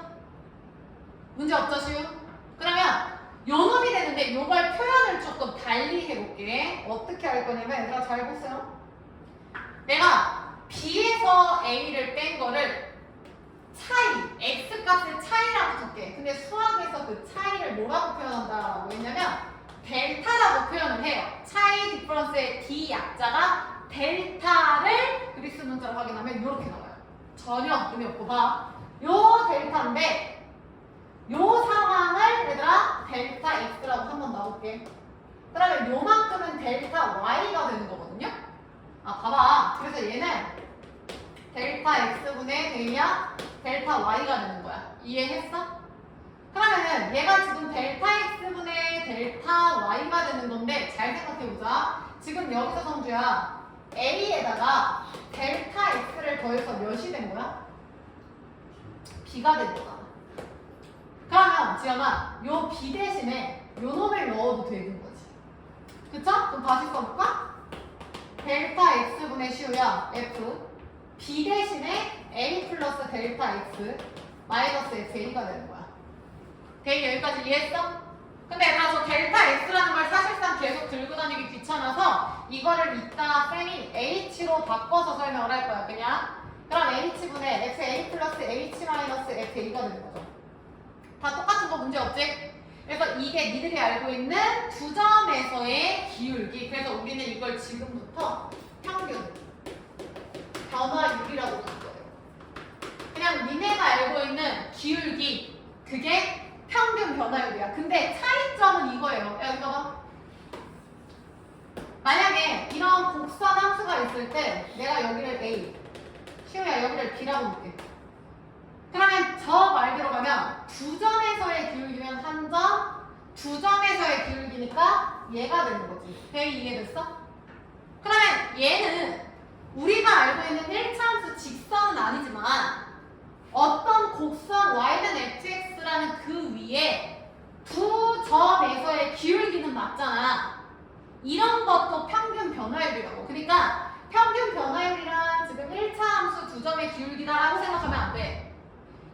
문제 없죠 시우? 그러면 요 놈이 되는데 요걸 표현을 조금 달리 해볼게. 어떻게 할 거냐면 얘들아 잘 보세요. 내가 B에서 A를 뺀 거를 차이, X값의 차이라고 줄게. 근데 수학에서 그 차이를 뭐라고 표현한다라고 했냐면 델타라고 표현을 해요. 차이 디퍼런스의 D 약자가 델타를 그리스 문자로 확인하면 이렇게 나와요. 전혀 의미 없고 봐. 요 델타인데 요 상황을 얘들아 델타 X라고 한번 나올게. 그러면 요만큼은 델타 Y가 되는 거거든요. 아 봐봐. 그래서 얘는 델타 X분의 대야 델타 Y가 되는 거야. 이해했어? 그러면은 얘가 지금 델타 X분의 델타 Y가 되는 건데 잘 생각해보자. 지금 여기서 성주야 A에다가 델타 X를 더해서 몇이 된 거야? B가 된 거잖아. 그러면 지연아 요 B 대신에 요 놈을 넣어도 되는 거지. 그쵸? 그럼 다시 써볼까? 델타 X분의 시우야 F B 대신에 A 플러스 델타 X 마이너스 FA가 되는 거야. 대이 여기까지 이해했어? 근데 얘들아 저 델타 X라는 걸 사실상 계속 들고 다니기 귀찮아서 이거를 이따 쌤이 H로 바꿔서 설명을 할 거야 그냥. 그럼 H분의 FA 플러스 H 마이너스 FA가 되는 거죠. 다 똑같은 거 문제 없지? 그래서 이게 니들이 알고 있는 두 점에서의 기울기. 그래서 우리는 이걸 지금부터 평균 변화율이라고 부를 거예요. 그냥 니네가 알고 있는 기울기, 그게 평균 변화율이야. 근데 차이점은 이거예요. 여기 봐봐. 만약에 이런 곡선 함수가 있을 때 내가 여기를 A, 시우야 여기를 B라고 볼게. 그러면 저 말대로 가면 두 점에서의 기울기면 한 점, 두 점에서의 기울기니까 얘가 되는 거지. 대이 이해됐어? 그러면 얘는 우리가 알고 있는 1차 함수 직선은 아니지만 어떤 곡선 y는 fx라는 그 위에 두 점에서의 기울기는 맞잖아. 이런 것도 평균 변화율이라고. 그러니까 평균 변화율이란 지금 1차 함수 두 점의 기울기다라고 생각하면 안 돼.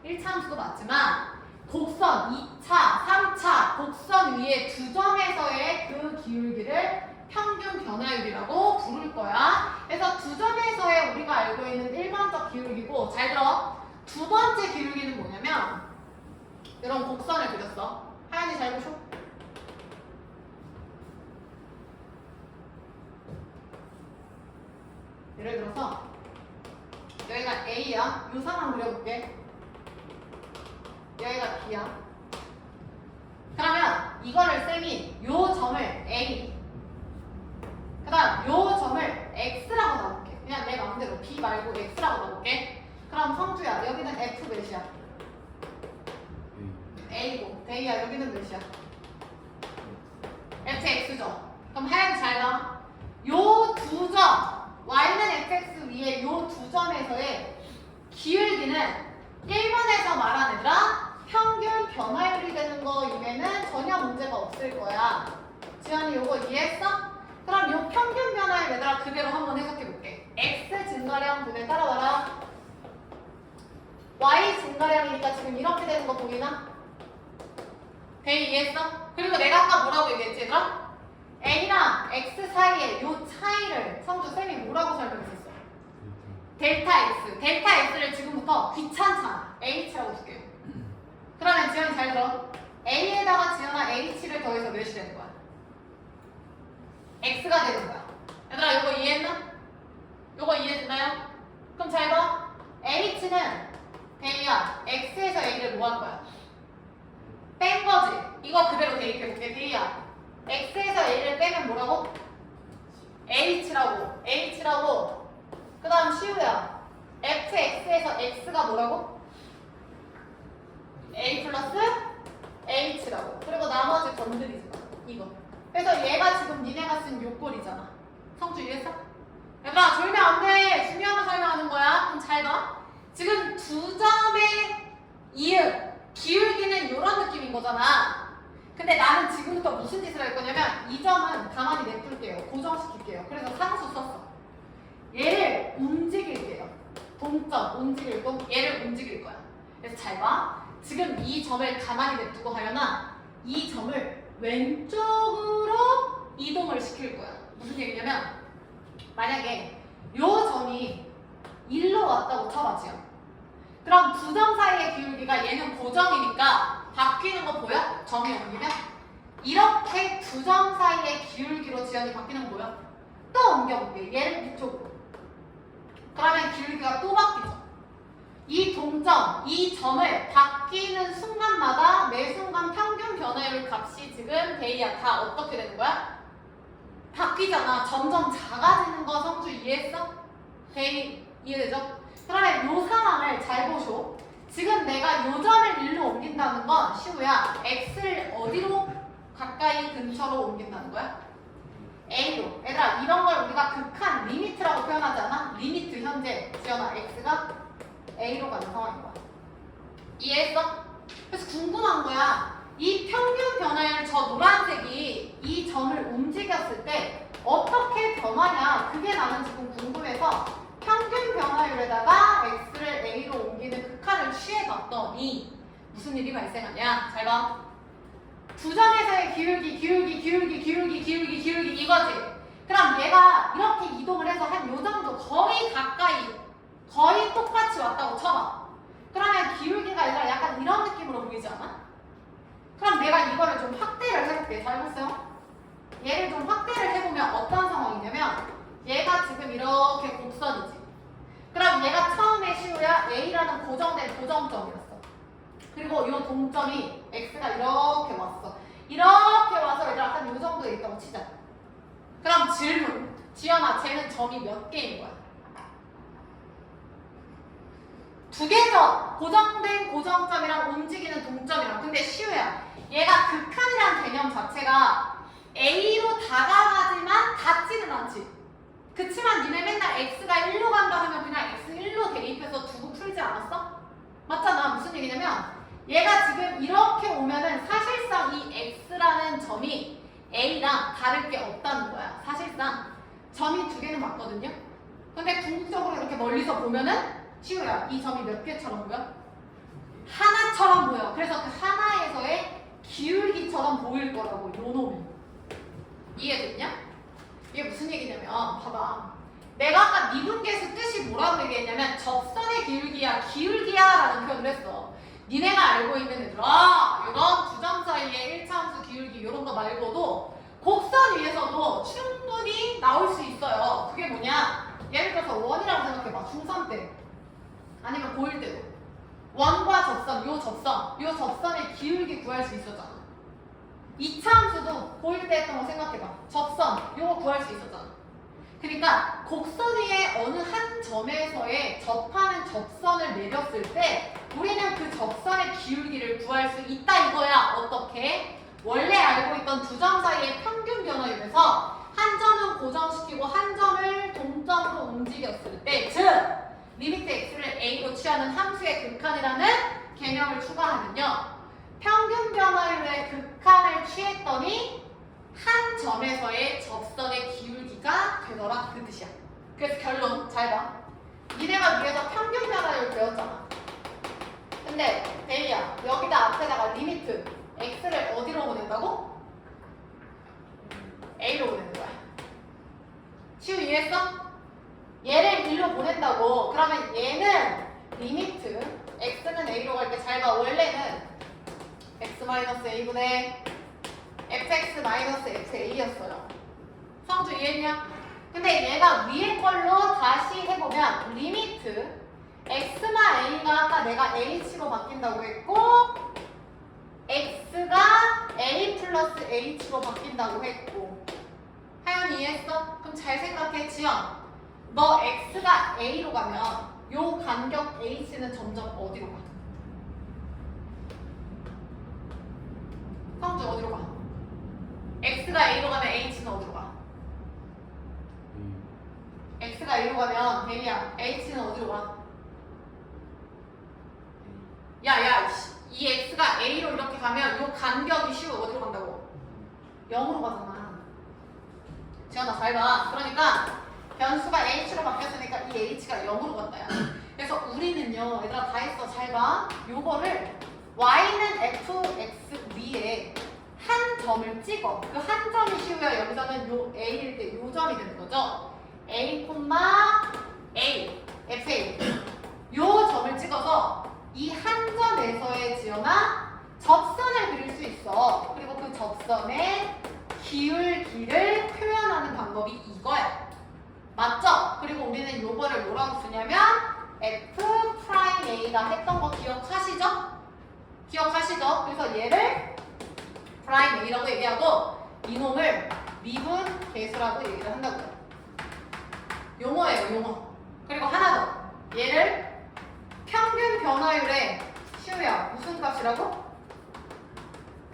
1차 함수도 맞지만 곡선 2차, 3차 곡선 위에 두 점에서의 그 기울기를 평균 변화율이라고 부를 거야. 그래서 두 점에서의 우리가 알고 있는 일반적 기울기고, 잘 들어. 두 번째 기울기는 뭐냐면 이런 곡선을 그렸어. 하연이 잘 보셔. 예를 들어서 여기가 A야. 이 상황 그려볼게. 여기가 B야. 그러면 이거를 쌤이 요 점을 A, 그 다음 요 점을 X라고 놔볼게. 그냥 내 마음대로 B 말고 X라고 놔볼게. 그럼 성주야 여기는 F 몇이야? A고 대희야 여기는 몇이야? FX죠. 그럼 하얀 잘 봐. 요 두 점 Y는 FX 위에 요 두 점에서의 기울기는 1번에서 말한 애들아 평균 변화율이 되는 거 이외에는 전혀 문제가 없을 거야. 지연이 요거 이해했어? 그럼 요 평균 변화율 얘들아 그대로 한번 해석해볼게. X 증가량 분에 따라와라. Y 증가량이니까 지금 이렇게 되는 거 보이나? 대희 이해했어? 그리고 내가 아까 뭐라고 얘기했지 얘들아? A랑 X 사이의 요 차이를 성주 쌤이 뭐라고 설명했었어? 델타 X. 델타 X를 지금부터 귀찮잖아. H라고 줄게요. 그러면 지연이 잘 들어. A에다가 지연아 H를 더해서 몇이 되는 거야? X가 되는 거야. 얘들아 이거 이해했나? 이거 이해됐나요? 그럼 잘 봐. H는 대희야 X에서 A를 뭐 한 거야? 뺀 거지. 이거 그대로 대입해볼게. 대희야 X에서 A를 빼면 뭐라고? H라고. 그 다음 시우야 FX에서 X가 뭐라고? A 플러스 H라고. 그리고 나머지 건드리지 마. 이거. 그래서 얘가 지금 니네가 쓴 요꼴이잖아. 성주 이해했어? 얘들아 졸면 안 돼. 중요한 거 설명하는 거야. 그럼 잘 봐. 지금 두 점의 이응 기울기는 이런 느낌인 거잖아. 근데 나는 지금부터 무슨 짓을 할 거냐면 이 점은 가만히 냅둘게요. 고정시킬게요. 그래서 상수 썼어. 얘를 움직일게요. 동점 움직일 거 얘를 움직일 거야. 그래서 잘 봐. 지금 이 점을 가만히 냅두고 하려나 이 점을 왼쪽으로 이동을 시킬 거야. 무슨 얘기냐면 만약에 요 점이 일로 왔다고 쳐봐 지금. 그럼 두 점 사이의 기울기가 얘는 고정이니까 바뀌는 거 보여? 점이 옮기면? 이렇게 두 점 사이의 기울기로 지연이 바뀌는 거 보여? 또 옮겨볼게. 얘를 이쪽으로. 그러면 기울기가 또 바뀌죠. 이 동점, 이 점을 바뀌는 순간마다 매 순간 평균 변화율 값이 지금 대이야 다 어떻게 되는 거야? 바뀌잖아. 점점 작아지는 거 성주 이해했어? 대이 이해되죠? 그러면 이 상황을 잘 보쇼. 지금 내가 요 점을 일로 옮긴다는 건 시우야 X를 어디로 가까이 근처로 옮긴다는 거야? A로. 얘들아 이런 걸 우리가 극한 리미트라고 표현하지 않아? 리미트 현재 지연아 X가 A로 가는 상황인 거야. 이해했어? 그래서 궁금한 거야. 이 평균 변화율 저 노란색이 이 점을 움직였을 때 어떻게 변하냐. 그게 나는 지금 궁금해서 평균 변화율에다가 X를 A로 옮기는 극한을 취해봤더니 무슨 일이 발생하냐. 잘 봐. 두 점에서의 기울기 이거지. 그럼 얘가 이렇게 이동을 해서 한 요 정도 거의 가까이 거의 똑같이 왔다고 쳐봐. 그러면 기울기가 아니라 약간 이런 느낌으로 보이지 않아? 그럼 내가 이거를 좀 확대를 해볼게. 잘 보세요. 얘를 좀 확대를 해보면 어떤 상황이냐면 얘가 지금 이렇게 곡선이지. 그럼 얘가 처음에 시우야 A라는 고정된 고정점이었어. 그리고 이 동점이 X가 이렇게 왔어. 이렇게 와서 얘들아 한 이 정도에 있다고 치자. 그럼 질문. 지연아, 쟤는 점이 몇 개인 거야? 2개죠. 고정된 고정점이랑 움직이는 동점이랑. 근데 시우야, 얘가 극한이라는 개념 자체가 A로 다가가지만 닿지는 않지. 그치만 니네 맨날 X가 1로 간다 하면 그냥 X 1로 대입해서 두고 풀지 않았어? 맞잖아. 무슨 얘기냐면 얘가 지금 이렇게 오면은 사실상 이 X라는 점이 A랑 다를 게 없다는 거야. 사실상 점이 2개는 맞거든요. 근데 궁극적으로 이렇게 멀리서 보면은 시우야, 이 점이 몇 개처럼 보여? 하나처럼 보여. 그래서 그 하나에서의 기울기처럼 보일 거라고, 요 놈이. 이해됐냐? 이게 무슨 얘기냐면 봐봐. 내가 아까 미분계수 뜻이 뭐라고 얘기했냐면 접선의 기울기야, 기울기야 라는 표현을 했어. 니네가 알고 있는 얘들아, 이런 두 점 사이의 1차함수 기울기 이런 거 말고도 곡선 위에서도 충분히 나올 수 있어요. 그게 뭐냐? 예를 들어서 원이라고 생각해봐. 중3 때 아니면 고1 때도 원과 접선, 요 접선의 기울기 구할 수 있었잖아. 2차 함수도 고1 때 했던 거 생각해봐. 접선, 요거 구할 수 있었잖아. 그러니까 곡선 위에 어느 한 점에서의 접하는 접선을 내렸을 때 우리는 그 접선의 기울기를 구할 수 있다 이거야. 어떻게? 원래 알고 있던 두 점 사이의 평균 변화율에서 한 점은 고정시키고 한 점을 동점으로 움직였을 때, 즉 리미트 x를 a로 취하는 함수의 극한이라는 개념을 추가하면요, 평균 변화율의 극한을 취했더니 한 점에서의 접선의 기울기가 되더라, 그 뜻이야. 그래서 결론 잘 봐. 니네가 위에서 평균 변화율 배웠잖아. 근데 데이야, 여기다 앞에다가 리미트 x를 어디로 보낸다고? a로 보내는 거야. 시우 이해했어? 얘를 1로 보낸다고. 그러면 얘는 리미트 x는 a로 갈 때 잘 봐. 원래는 x-a분의 fx-fa였어요. 성주 이해했냐? 근데 얘가 위에 걸로 다시 해보면 리미트 x마 a가 아까 내가 h로 바뀐다고 했고 x가 a 플러스 h로 바뀐다고 했고, 하연이 이해했어? 그럼 잘 생각해. 지연, 너 x가 a로 가면 요 간격 h는 점점 어디로 가? 성주 어디로 가? x가 a로 가면 h는 어디로 가? x가 a로 가면 데이야, h는 어디로 가? 야야, 이 x가 a로 이렇게 가면 요 간격이 시우 어디로 간다고? 0으로 가잖아. 지연아 잘 봐. 그러니까 변수가 h로 바뀌었으니까 이 h가 0으로 간다. 그래서 우리는요, 얘들아 다 했어. 잘 봐. 요거를 y는 fx 위에 한 점을 찍어. 그 한 점이 시우야. 여기서는 요 a일 때 요 점이 되는 거죠. a, a, fa 요 점을 찍어서 이 한 점에서의 지연아 접선을 그릴 수 있어. 그리고 그 접선의 기울기를 표현하는 방법이 이거야. 맞죠? 그리고 우리는 요거를 뭐라고 쓰냐면 f'a가 했던 거 기억하시죠? 기억하시죠? 그래서 얘를 프라임 a라고 얘기하고 이놈을 미분 계수라고 얘기를 한다고요. 용어예요, 용어. 그리고 하나 더. 얘를 평균 변화율의 시우야 무슨 값이라고?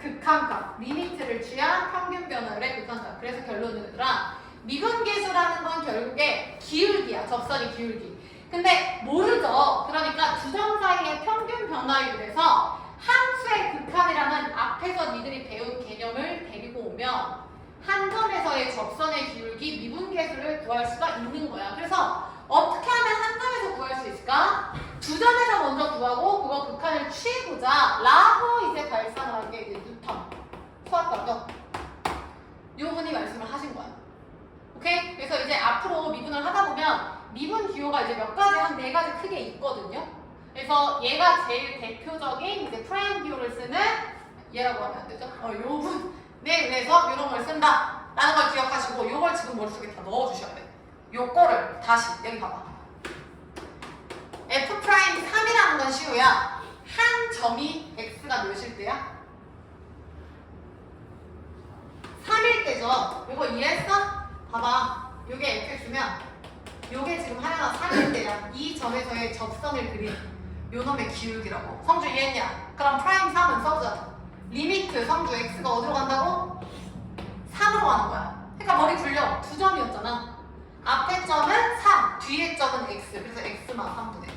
극한값. 리미트를 취한 평균 변화율의 극한값. 그래서 결론은 얘들아, 미분계수라는 건 결국에 기울기야. 접선의 기울기. 근데 모르죠. 그러니까 두 점 사이의 평균 변화율에서 함수의 극한이라는 앞에서 니들이 배운 개념을 데리고 오면 한 점에서의 접선의 기울기 미분계수를 구할 수가 있는 거야. 그래서 어떻게 하면 한 점에서 구할 수 있을까? 두 점에서 먼저 구하고 그거 극한을 취해보자 라고 이제 발상을 한 게 이제 뉴턴 수학과죠. 요 분이 말씀을 하신 거야. 오케이? 그래서 이제 앞으로 미분을 하다 보면 미분 기호가 이제 몇 가지, 한 4가지 크게 있거든요. 그래서 얘가 제일 대표적인 이제 프라임 기호를 쓰는 얘라고 하면 안 되죠? 요분에 의해서 이런 걸 쓴다 라는 걸 기억하시고 요걸 지금 머릿속에 다 넣어주셔야 돼. 요거를 다시 여기 봐봐. F'3이라는 건 시우야. 한 점이 x가 몇일 때야? 3일 때죠. 요거 이해했어? 봐봐. 요게 fx면 요게 지금 하나가 3일 때야. 이 점에서의 접선을 그린 요놈의 기울기라고. 성주 이해했냐? 그럼 프라임 3은 써보자. 리미트 성주 x가 어디로 간다고? 3으로 가는 거야. 그러니까 머리 굴려. 두 점이었잖아. 앞에 점은 3, 뒤에 점은 x. 그래서 x만 3분의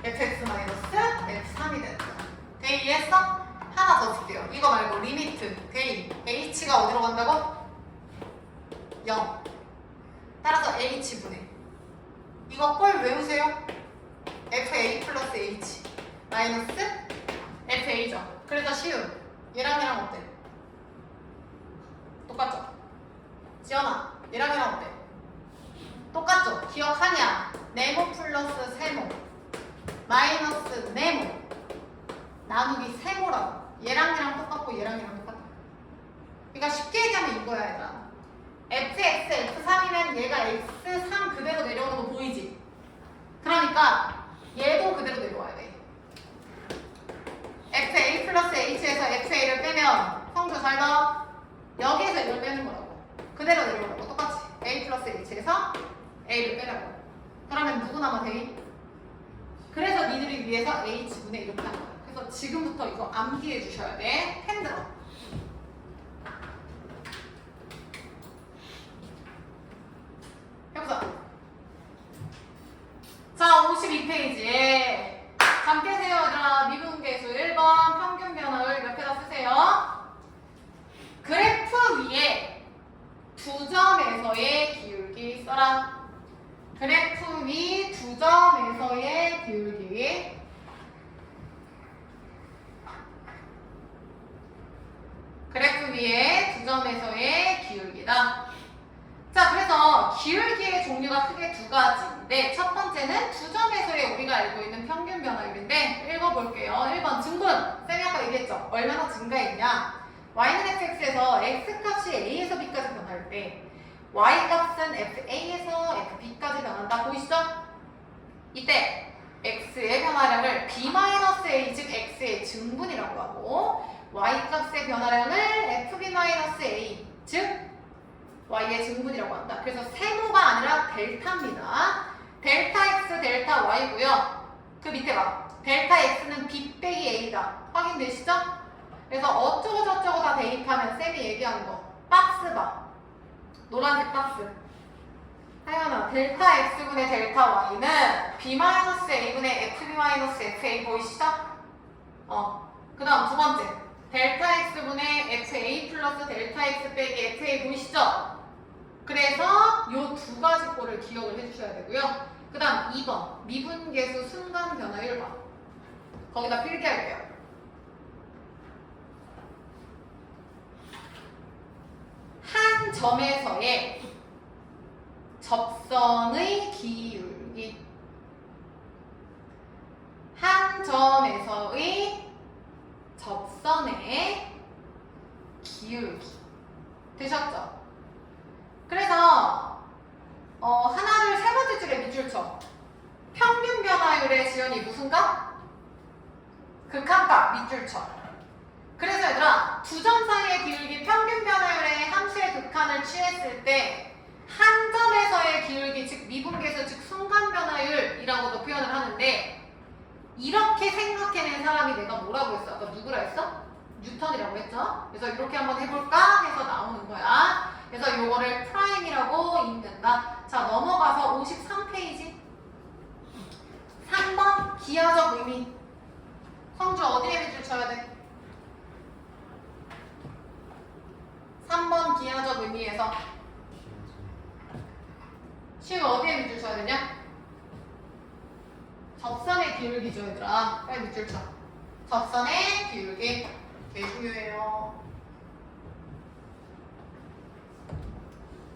fx-f3이 되는 거야. 대 이해했어? 하나 더 줄게요. 이거 말고 리미트 대인 h가 어디로 간다고? 0. 따라서 h분의 이거 꼴 외우세요. fa 플러스 h 마이너스 fa죠. 그래서 시우 얘랑 얘랑 어때? 똑같죠? 지연아 얘랑 얘랑 어때? 똑같죠? 기억하냐? 네모 플러스 세모 마이너스 네모 나누기 세모라고. 얘랑 얘랑 똑같고 얘랑 얘랑 똑같아. 그러니까 쉽게 얘기하면 이거야 얘들아. fx, f3이면 얘가 x3 그대로 내려오는 거 보이지? 그러니까 얘도 그대로 내려와야 돼. fa 플러스 h에서 fa를 빼면 성주 잘 봐. 여기에서 이걸 빼는 거라고. 그대로 내려오라고. 똑같이 a 플러스 h에서 a를 빼라고. 그러면 누구 남아 돼? 그래서 니들이 위해서 h분의 이렇게 한 거야. 그래서 지금부터 이거 암기해 주셔야 돼. 펜 들어. 해보자. 자, 52페이지에 잠 깨세요 얘들아. 미분계수 1번 평균 변화율 옆에다 쓰세요. 그래프 위에 두 점에서의 기울기 써라. 그래프 위 두 점에서의 기울기. 그래프 위에 두 점에서의 기울기다. 자, 그래서 기울기의 종류가 크게 두 가지인데 첫 번째는 두 점에서의 우리가 알고 있는 평균 변화율인데 읽어볼게요. 1번 증분. 쌤이 아까 얘기했죠. 얼마나 증가했냐. y는 fx에서 x값이 a에서 b까지 변할 때 y값은 fa에서 fb까지 변한다. 보이시죠? 이때 x의 변화량을 b-a 즉 x의 증분이라고 하고 y값의 변화량을 fb-a 즉 y의 증분이라고 한다. 그래서 세모가 아니라 델타입니다. 델타 x, 델타 y고요. 그 밑에 봐. 델타 x는 b 빼기 a다. 확인되시죠? 그래서 어쩌고 저쩌고 다 대입하면 쌤이 얘기하는 거. 박스 봐. 노란색 박스. 하연아, 델타 x분의 델타 y는 b-a분의 fb-fa 보이시죠? 그 다음 두 번째. 델타 x분의 fa 플러스 델타 x 빼기 fa 보이시죠? 그래서 요 두 가지 꼴을 기억을 해주셔야 되고요. 그 다음 2번 미분계수 순간 변화율 봐. 거기다 필기할게요. 한 점에서의 접선의 기울기. 한 점에서의 접선의 기울기. 되셨죠? 그래서 하나를 세 번째 줄에 밑줄 쳐. 평균 변화율의 지연이 무슨 값? 극한값 밑줄 쳐. 그래서 얘들아 두 점 사이의 기울기 평균 변화율의 함수의 극한을 취했을 때 한 점에서의 기울기 즉 미분계수 즉 순간 변화율이라고도 표현을 하는데 이렇게 생각해낸 사람이 내가 뭐라고 했어? 아까 누구라 했어? 뉴턴이라고 했죠? 그래서 이렇게 한번 해볼까 해서 나오는 거야. 그래서 요거를 프라임이라고 읽는다. 자, 넘어가서 53페이지 3번 기하적 의미. 성주 어디에 밑줄 쳐야 돼? 3번 기하적 의미에서 시우 어디에 밑줄 쳐야 되냐? 접선의 기울기죠 얘들아. 빨리 밑줄 쳐. 접선의 기울기 되게 중요해요.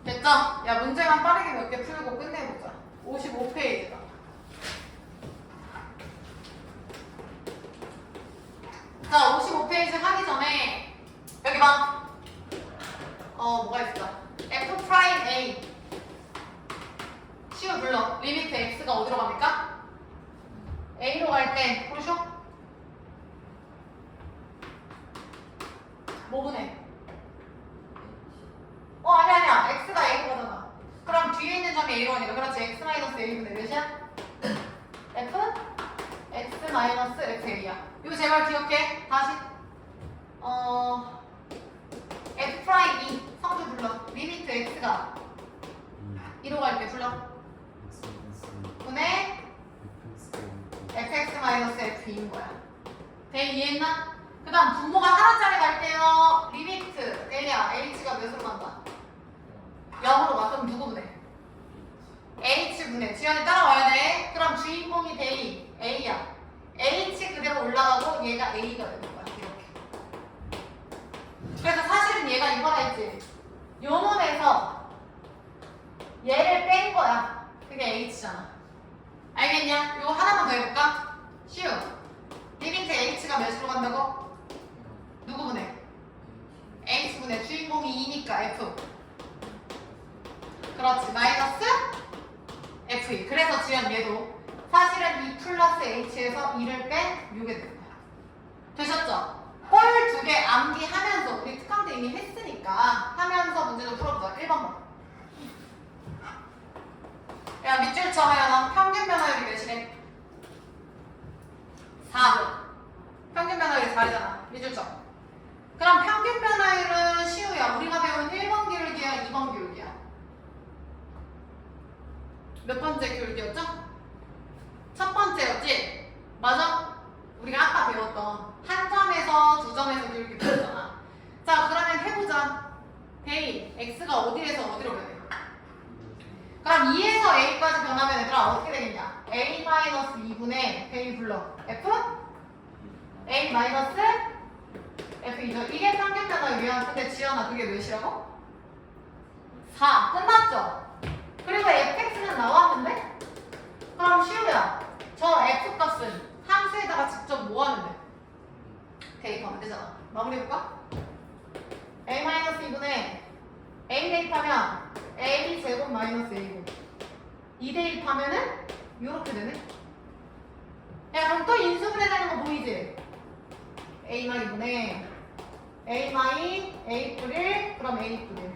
됐죠? 야, 문제만 빠르게 몇 개 풀고 끝내보자. 55페이지다. 자, 55페이지 하기 전에 여기 봐. 뭐가 있을까? f 프라임 a 시우 불러. 리미트 x가 어디로 갑니까? a로 갈 때 보르쇼? 뭐 보내? 아니야. x가 a로 가잖아. 그럼 뒤에 있는 점이 a로 가니까 그렇지. x 마이너스 a분의 몇이야? f? x 마이너스 fA야. 이거 제발 기억해. 다시. f 프라임 2 성주 불러. 리미트 x가 2로 갈 때 불러. 분의 fx 마이너스 f인 거야. 대 이해했나? 그 다음 분모가 하나짜리 갈 때요. 리미트 A야. h가 몇으로 간다? 0으로 가. 그럼 누구 분해? h분해. 지연이 따라와야 돼. 그럼 주인공이 대이 a야. h 그대로 올라가고 얘가 a가 되는 거야. 이렇게. 그래서 사실은 얘가 이거라 했지. 요 놈에서 얘를 뺀 거야. 그게 h잖아. 알겠냐? 이거 하나만 더 해볼까? 쉬우. 리미트 h가 몇으로 간다고? 누구 분해? h분해. 주인공이 2니까 f. 그렇지. 마이너스 f2. 그래서 지연 얘도 사실은 2 플러스 h에서 2를 뺀 6이 되는 거야. 되셨죠? 꼴 두 개 암기하면서 우리 특강때 이미 했으니까 하면서 문제 좀 풀어보자. 1번 봐. 야, 밑줄 쳐 하연아. 평균 변화율이 몇이래? 4. 평균 변화율이 4이잖아. 밑줄 쳐. 그럼 평균 변화율은 시우야. 우리가 배운 1번 기울기야, 2번 기울기야. 몇 번째 기울기였죠? 첫 번째였지? 맞아? 우리가 아까 배웠던 한 점에서 두 점에서 기울기 배웠잖아. 자, 그러면 해보자. 대이 x가 어디에서 어디로 변해? 그럼 2에서 a까지 변하면 얘들아 어떻게 되겠냐? a-2분의 대이 불러. f? a-f2죠. 이게 평균 변화율이야. 근데 지연아 그게 몇이라고? 4. 끝났죠? 그리고 fx는 나왔는데? 그럼 시우야. 저 f 값은 함수에다가 직접 뭐 하면 돼? 대입하면 되잖아. 마무리해볼까? a-2분의 a 대입하면 a 제곱 마이너스 a고 2 대입하면은 요렇게 되네? 야, 그럼 또 인수분해되는 거 보이지? a-2분의 a-a 그럼 a+1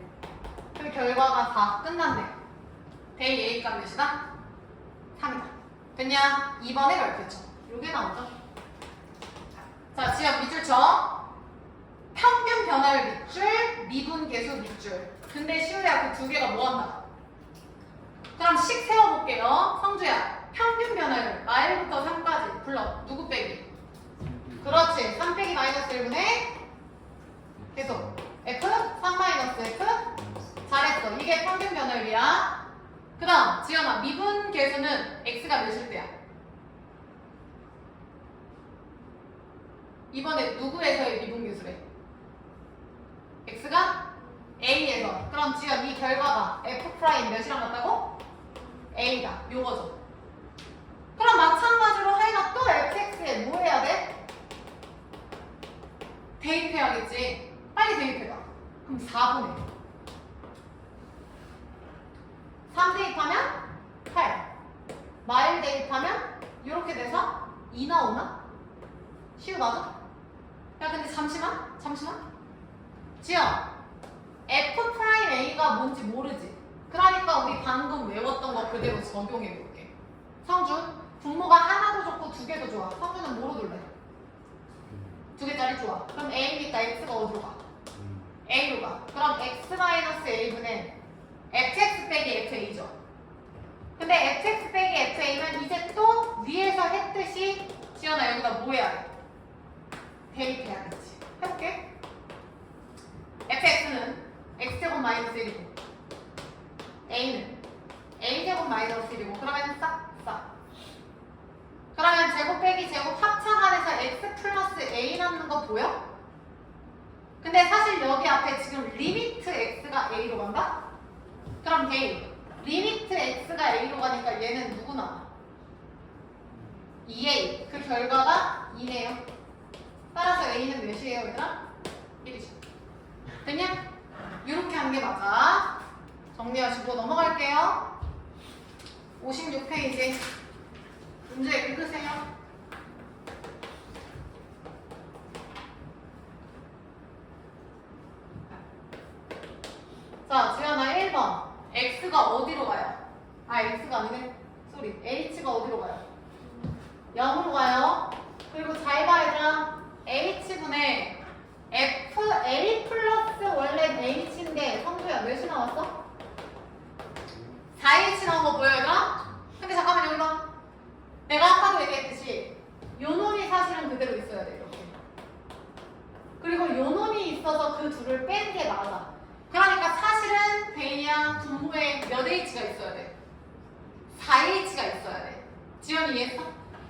그 결과가 4 끝났네. 대입 a가 몇이다? 3이다. 됐냐? 2번에 넓혔죠. 요게 나오죠. 자, 지금 밑줄 쳐. 평균 변화율 밑줄, 미분 계수 밑줄. 근데 시우야 그 두 개가 뭐 한다? 그럼 식 세워볼게요. 성주야. 평균 변화율 마일부터 3까지 불러. 누구 빼기? 그렇지. 3 빼기 마이너스 1분의 계속 f 3 마이너스 f. 잘했어. 이게 평균 변화율이야. 그 다음 지연아 미분 계수는 x가 몇일 때야? 이번에 누구에서의 미분 계수래? x가 a에서. 그럼 지연 이 결과가 f 프라임 몇이랑 같다고? a다. 요거죠. 그럼 마찬가지로 하이가 또 fx에 뭐 해야 돼? 대입해야겠지. 빨리 대입해봐. 그럼 4분의 3 대입하면 8. 마일 대입하면 이렇게 돼서 2 나오나? 시우 맞아? 야 근데 잠시만. 지연 f 프라임 a가 뭔지 모르지? 그러니까 우리 방금 외웠던 거 그대로 적용해 볼게. 성준 분모가 하나도 좋고 두 개도 좋아. 성준은 뭐로 둘래? 두 개짜리 좋아. 그럼 a니까 x가 어디로 가? a로 가. 그럼 x-a분의 fx 빼기 fa죠. 근데 fx 빼기 fa면 이제 또 위에서 했듯이 지연아 여기다 뭐 해야 돼? 대입해야겠지. 해볼게. fx는 x제곱 마이너스 1이고 a는 a제곱 마이너스 1이고 그러면 싹. 그러면 제곱 빼기 제곱 합차간에서 x 플러스 a 남는 거 보여? 근데 사실 여기 앞에 지금 리미트 x가 a로 간다? 그럼 대입. 리미트 x가 a로 가니까 얘는 누구 나와? 2a. 그 결과가 2네요. 따라서 A는 몇이에요 얘들아? 1이죠. 됐냐? 이렇게 하는 게 맞아. 정리하시고 넘어갈게요. 56페이지 문제 읽으세요. 자, 지연아 1번. X가 어디로 가요? 아, X가 아니네. 쏘리. H가 어디로 가요? 0으로 가요. 그리고 잘 봐, 얘들아. H분의 FA 플러스 원래 H인데 성수야 몇이 나왔어? 4H 나온 거 보여, 얘들아? 근데 잠깐만 여기 봐. 내가 아까도 얘기했듯이 요 놈이 사실은 그대로 있어야 돼, 이렇게. 그리고 요 놈이 있어서 그 둘을 뺀 게 맞아. 그러니까 사실은 베이야 분모에 몇 H가 있어야 돼? 4H가 있어야 돼. 지연이 이해했어?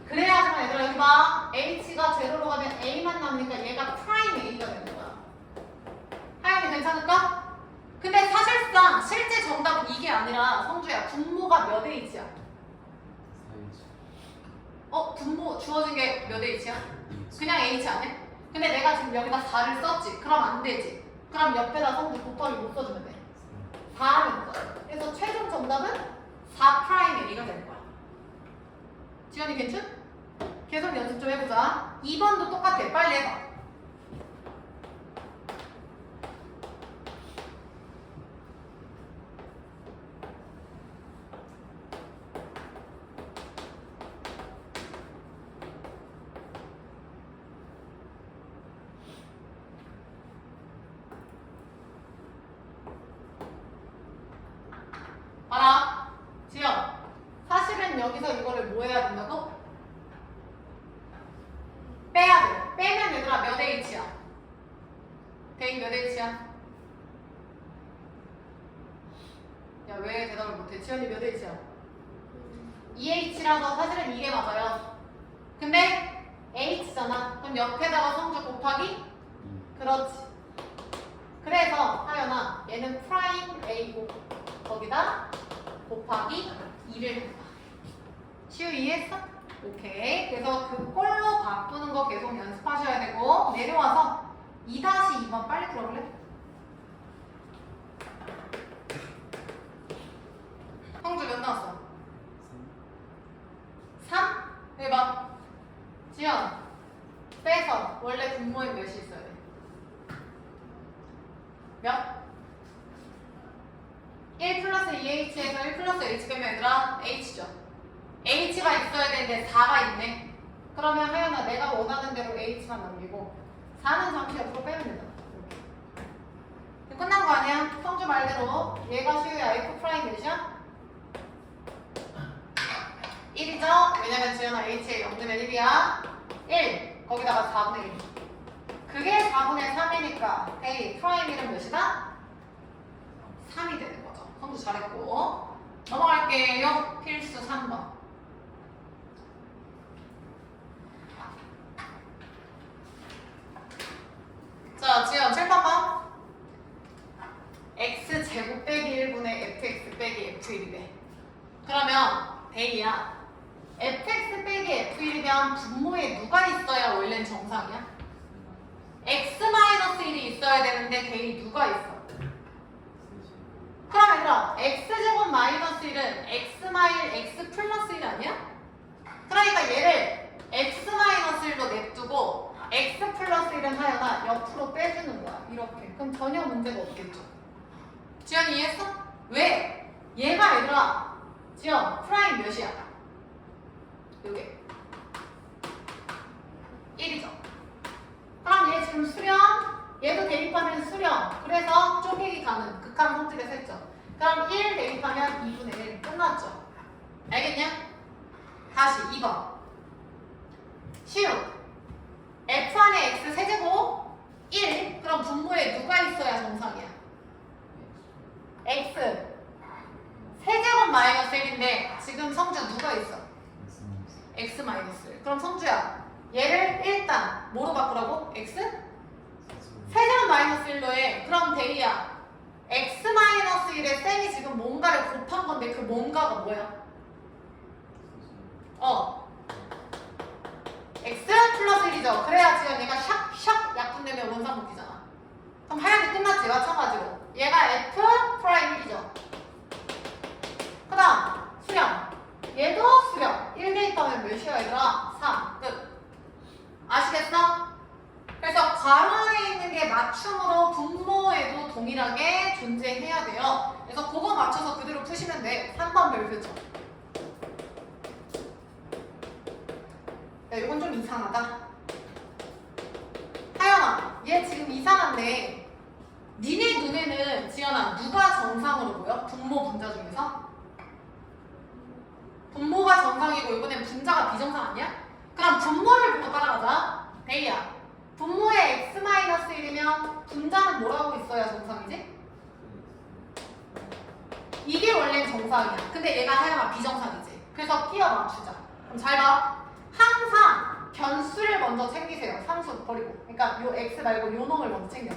그래야지만 얘들아 여기 봐. H가 제로로 가면 A만 남으니까 얘가 프라임 A가 되는 거야. 하연이 괜찮을까? 근데 사실상 실제 정답은 이게 아니라 성주야 분모가 몇 H야? 4H. 분모 주어진 게 몇 H야? 그냥 H 아니야? 근데 내가 지금 여기다 4를 썼지. 그럼 안 되지. 그럼 옆에다 성주 곱하기 못 써주면 돼. 4 하면 돼. 그래서 최종 정답은 4' A가 되는 거야. 지연이 괜찮? 계속 연습 좀 해보자. 2번도 똑같아. 빨리 해봐. 봐라. 지연. 사실은 여기서 이거를 뭐 해야 된다고? 빼야 돼. 빼면 얘들아 몇 H야? 대입 몇 H야? 야, 왜 대답을 못해? 지연이 몇 H야? 2H라서 사실은 이게 맞아요. 근데 H잖아. 그럼 옆에다가 성주 곱하기? 그렇지. 그래서 하연아 얘는 프라임 A고 거기다 곱하기 2를 했다. 시우 이해했어? 오케이. 그래서 그 꼴로 바꾸는 거 계속 연습하셔야 되고 내려와서 2-2번 빨리 풀어볼래? 성주 몇 나왔어? 3? 여기 봐. 지연 빼서 원래 분모에 몇이 있어야 돼? 몇? 1 플러스 2H에서 1 플러스 H 빼면 얘들아 H죠. H가 있어야 되는데 4가 있네. 그러면 하연아 내가 원하는 대로 H만 남기고 4는 잠시 옆으로 빼면 되잖아. 이렇게. 끝난 거 아니야? 성주 말대로 얘가 시우야 F 프라임 몇이야? 1이죠? 왜냐면 지연아 H에 0 되면 1이야. 1 거기다가 4분의 1. 그게 4분의 3이니까 A 프라임 1은 몇이다? 3이 되는 거죠. 성주 잘했고 넘어갈게요. 필수 3번. 자, 지연 7번 봐. x제곱 빼기 1분의 fx 빼기 f1이래. 그러면 대이야 fx 빼기 f1이면 분모에 누가 있어야 원래는 정상이야? x-1이 있어야 되는데 대이 누가 있어? 그럼 얘들아 x제곱 마이너스 1은 x-1 x 플러스 1 아니야? 그러니까 얘를 x-1로 냅두고 x 플러스 1은 하여나 옆으로 빼주는 거야. 이렇게. 그럼 전혀 문제가 없겠죠. 지연이 이해했어? 왜? 얘가 얘들아 지연 프라임 몇이야? 요게 1이죠. 그럼 얘 지금 수렴 얘도 대입하면 수렴. 그래서 쪼개기 가는 극한 성질에서 했죠. 그럼 1 대입하면 2분의 1 끝났죠. 알겠냐? 다시 2번 시우 f 안에 x 세제곱 1 그럼 분모에 누가 있어야 정상이야? x 세제곱 마이너스 1인데 지금 성주 누가 있어? x 마이너스 1. 그럼 성주야 얘를 일단 뭐로 바꾸라고? x? 세제곱 마이너스 1로 해. 그럼 대리야 x 마이너스 1에 쌤이 지금 뭔가를 곱한 건데 그 뭔가가 뭐야? x 플러스 1이죠. 그래야 지금 얘가 샥샥 약분되면 원상 묶이잖아. 그럼 하얀게 끝났지. 마찬가지로 얘가 f 프라임 1이죠. 그 다음 수렴. 얘도 수렴. 1 대입하면 몇이야 얘들아? 3. 끝. 아시겠어? 그래서 괄호에 있는 게 맞춤으로 분모에도 동일하게 존재해야 돼요. 그래서 그거 맞춰서 그대로 푸시면 돼. 3번 별표죠. 야, 이건 좀 이상하다. 하연아, 얘 지금 이상한데 니네 눈에는 지연아 누가 정상으로 보여? 분모 분자 중에서? 분모가 정상이고 이번엔 분자가 비정상 아니야? 그럼 분모를 보고 따라가자. 데이야, 분모에 x-1이면 분자는 뭐라고 있어야 정상이지? 이게 원래는 정상이야. 근데 얘가 하여간 비정상이지. 그래서 끼워 맞추자. 그럼 잘 봐. 항상 변수를 먼저 챙기세요. 상수 버리고. 그러니까 요 x 말고 요 놈을 먼저 챙겨.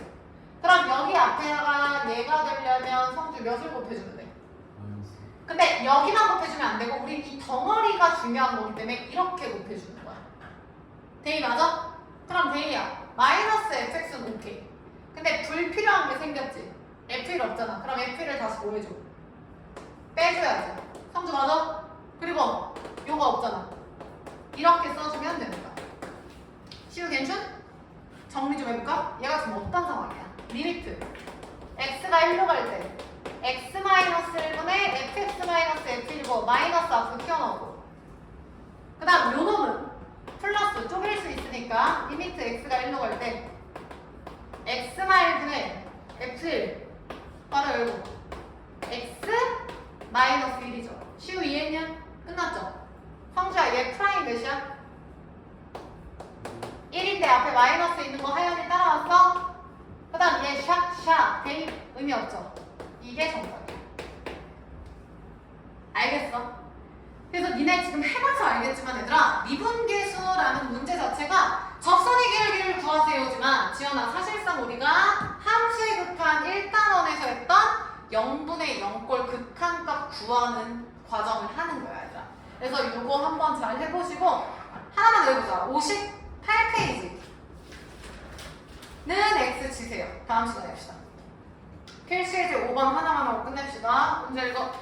그럼 여기 앞에다가 얘가 되려면 성주 몇을 곱해주면 돼? 마이너스. 근데 여기만 곱해주면 안 되고 우린 이 덩어리가 중요한 거기 때문에 이렇게 곱해주는 거야. 데이 맞아? 그럼 데이야, 마이너스 fx는 오케이. 근데 불필요한 게 생겼지. f1 없잖아. 그럼 f1을 다시 뭐 해줘? 빼줘야지. 성주 맞아? 그리고 요거 없잖아. 이렇게 써주면 됩니다. 시우 괜춘? 정리 좀 해볼까? 얘가 지금 어떤 상황이야? 리미트 x가 1로 갈 때 x-1분의 fx-f1이고 마이너스 앞으로 튀어나오고, 그 다음 요 놈은 플러스 쪼갤 수 있으니까 리미트 x가 1로 갈 때 x-1분의 f1 바로 열고 x-1이죠. 시우 이해했냐? 끝났죠? 성주야, 얘 프라임 몇이야? 1인데 앞에 마이너스 있는 거 하연이 따라왔어? 그 다음 얘 샥샥 대입 의미 없죠? 이게 정답이야. 알겠어? 그래서 니네 지금 해봐서 알겠지만 얘들아, 미분계수라는 문제 자체가 접선의 기울기를 구하세요지만 지연아, 사실상 우리가 함수의 극한 1단원에서 했던 0분의 0꼴 극한값 구하는 과정을 하는 거야 얘들아. 그래서 이거 한번 잘 해보시고 하나만 더 해보자. 58페이지는 X 치세요. 다음 시간에 합시다. 필수예제 5번 하나만 하고 끝냅시다. 문제 읽어.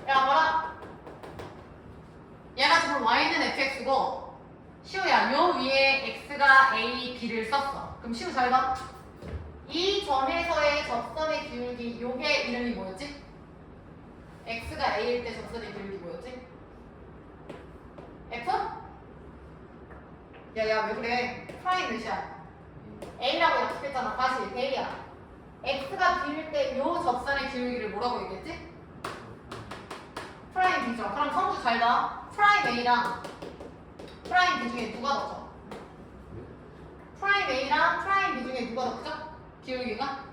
야, 봐라. 얘가 지금 y는 fx고 시우야, 요 위에 x가 a, b를 썼어. 그럼 시우 잘 봐. 이 점에서의 접선의 기울기, 요게 이름이 뭐였지? x가 a일 때 접선의 기울기 뭐였지? f? 야야, 왜 그래? 프라임 몇이야? a라고 약속했잖아. 다시 a야. x가 b일 때 요 접선의 기울기를 뭐라고 얘기했지? 프라임 b죠. 그럼 성수 잘 봐. 프라임 a랑 프라임 b 중에 누가 더 커? 프라임 a랑 프라임 b 중에 누가 더 크죠? 기울기가?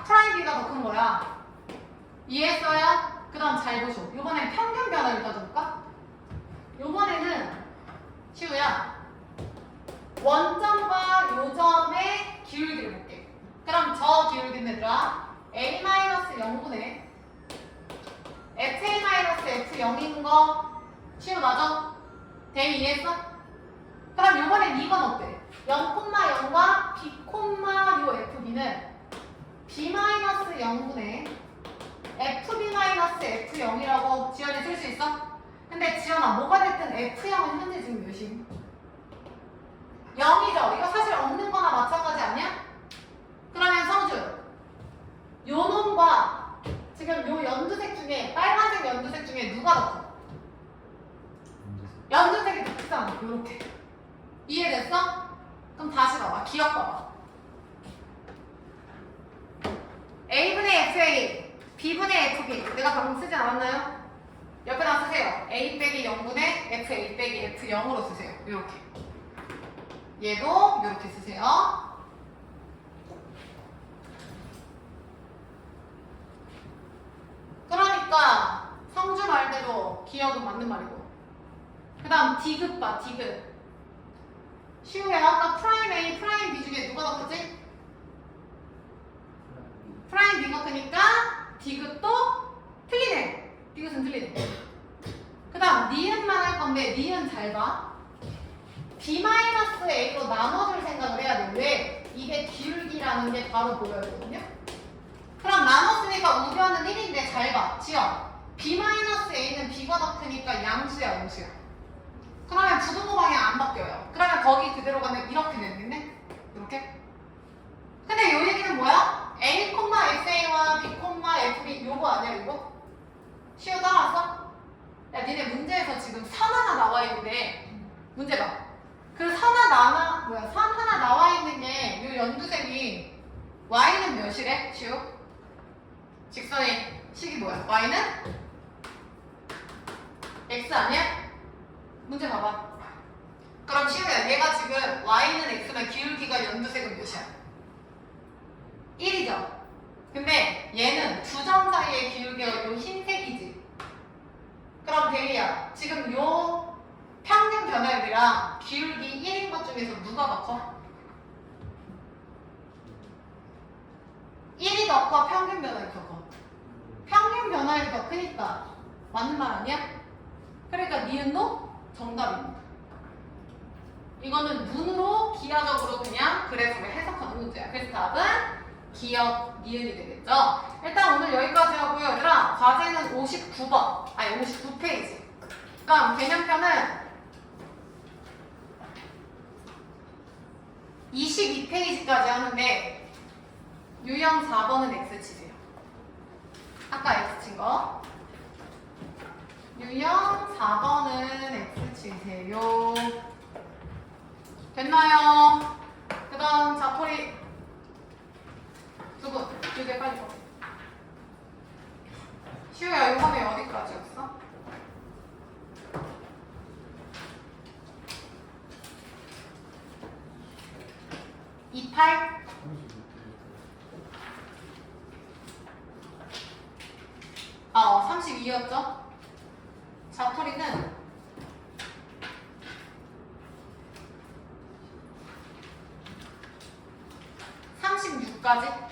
프라임 b가 더 큰 거야. 이해했어요? 그 다음 잘 보셔. 요번엔 평균 변화를 따져볼까? 요번에는 시우야, 원점과 요점의 기울기를 볼게. 그럼 저 기울기는 얘들아 a-0분의 fa-f0인 거 시우 맞아? 대입 이해했어? 그럼 요번엔 이건 어때? 0,0과 b, 요 fb는 b-0분의 fb-f0이라고 지연이 쓸 수 있어? 근데 지연아, 뭐가 됐든 f0은 현재 지금 몇임? 0이죠? 이거 사실 없는 거나 마찬가지 아니야? 그러면 성주, 요 놈과 지금 요 연두색 중에, 빨간색 연두색 중에 누가 더 커? 연두색이 더 크잖아. 요렇게. 이해됐어? 그럼 다시 봐봐. 기억 봐봐. a분의 fa, b분의 fb. 내가 방금 쓰지 않았나요? 옆에다 쓰세요. a 빼기 0분의 fa 빼기 f0으로 쓰세요. 요렇게. 얘도 요렇게 쓰세요. 그러니까 성주 말대로 기억은 맞는 말이고, 그 다음 디귿 봐. 디귿. 시우야, 아까 프라임 A, 프라임 B 중에 누가 더 크지? 프라임 B가 크니까 디귿도 틀리네. 디귿은 틀리네. 그 다음 니은만 할 건데 니은 잘 봐. b-a로 나눠줄 생각을 해야 돼. 왜? 이게 기울기라는 게 바로 보여야 되거든요. 그럼 나눴으니까 우변은 1인데 잘 봐. 지연. b-a는 b가 더 크니까 양수야, 음수야. 그러면 부등호 방향 안 바뀌어요. 그러면 거기 그대로 가면 이렇게 되겠네? 이렇게? 근데 요 얘기는 뭐야? a, fa와 b, fb 요거 아니야, 이거? 시우 따라왔어? 야, 니네 문제에서 지금 선 하나 나와 있는데 문제 봐. 그 선 하나 나와 있는 게 요 연두색이 y는 몇이래? 시우? 직선의 식이 뭐야? y는? x 아니야? 문제 봐봐. 그럼 시우야, 얘가 지금 y는 x면 기울기가 연두색은 몇이야? 1이죠? 근데 얘는 두 점 사이의 기울기가 요 흰색이지. 그럼 대리야, 지금 요 평균 변화율이랑 기울기 1인 것 중에서 누가 더 커? 1이 더 커? 평균 변화율이 더 커? 평균 변화율이 더 크니까 맞는 말 아니야? 그러니까 니은도 정답입니다. 이거는 눈으로 기하적으로 그냥 그래프를 해석하는 문제야. 그래서 답은 기역 니은이 되겠죠. 일단 오늘 여기까지 하고요. 얘들아, 과제는 59번, 아니 59페이지. 그럼 개념편은 22페이지까지 하는데 유형 4번은 X 치세요. 아까 X 친 거. 유형 4번은 X 치세요. 됐나요? 그 다음 자포리 두 분, 두개 빨리 봐. 시우야, 요번에 어디까지였어? (28) 32였죠? 자토리는 36까지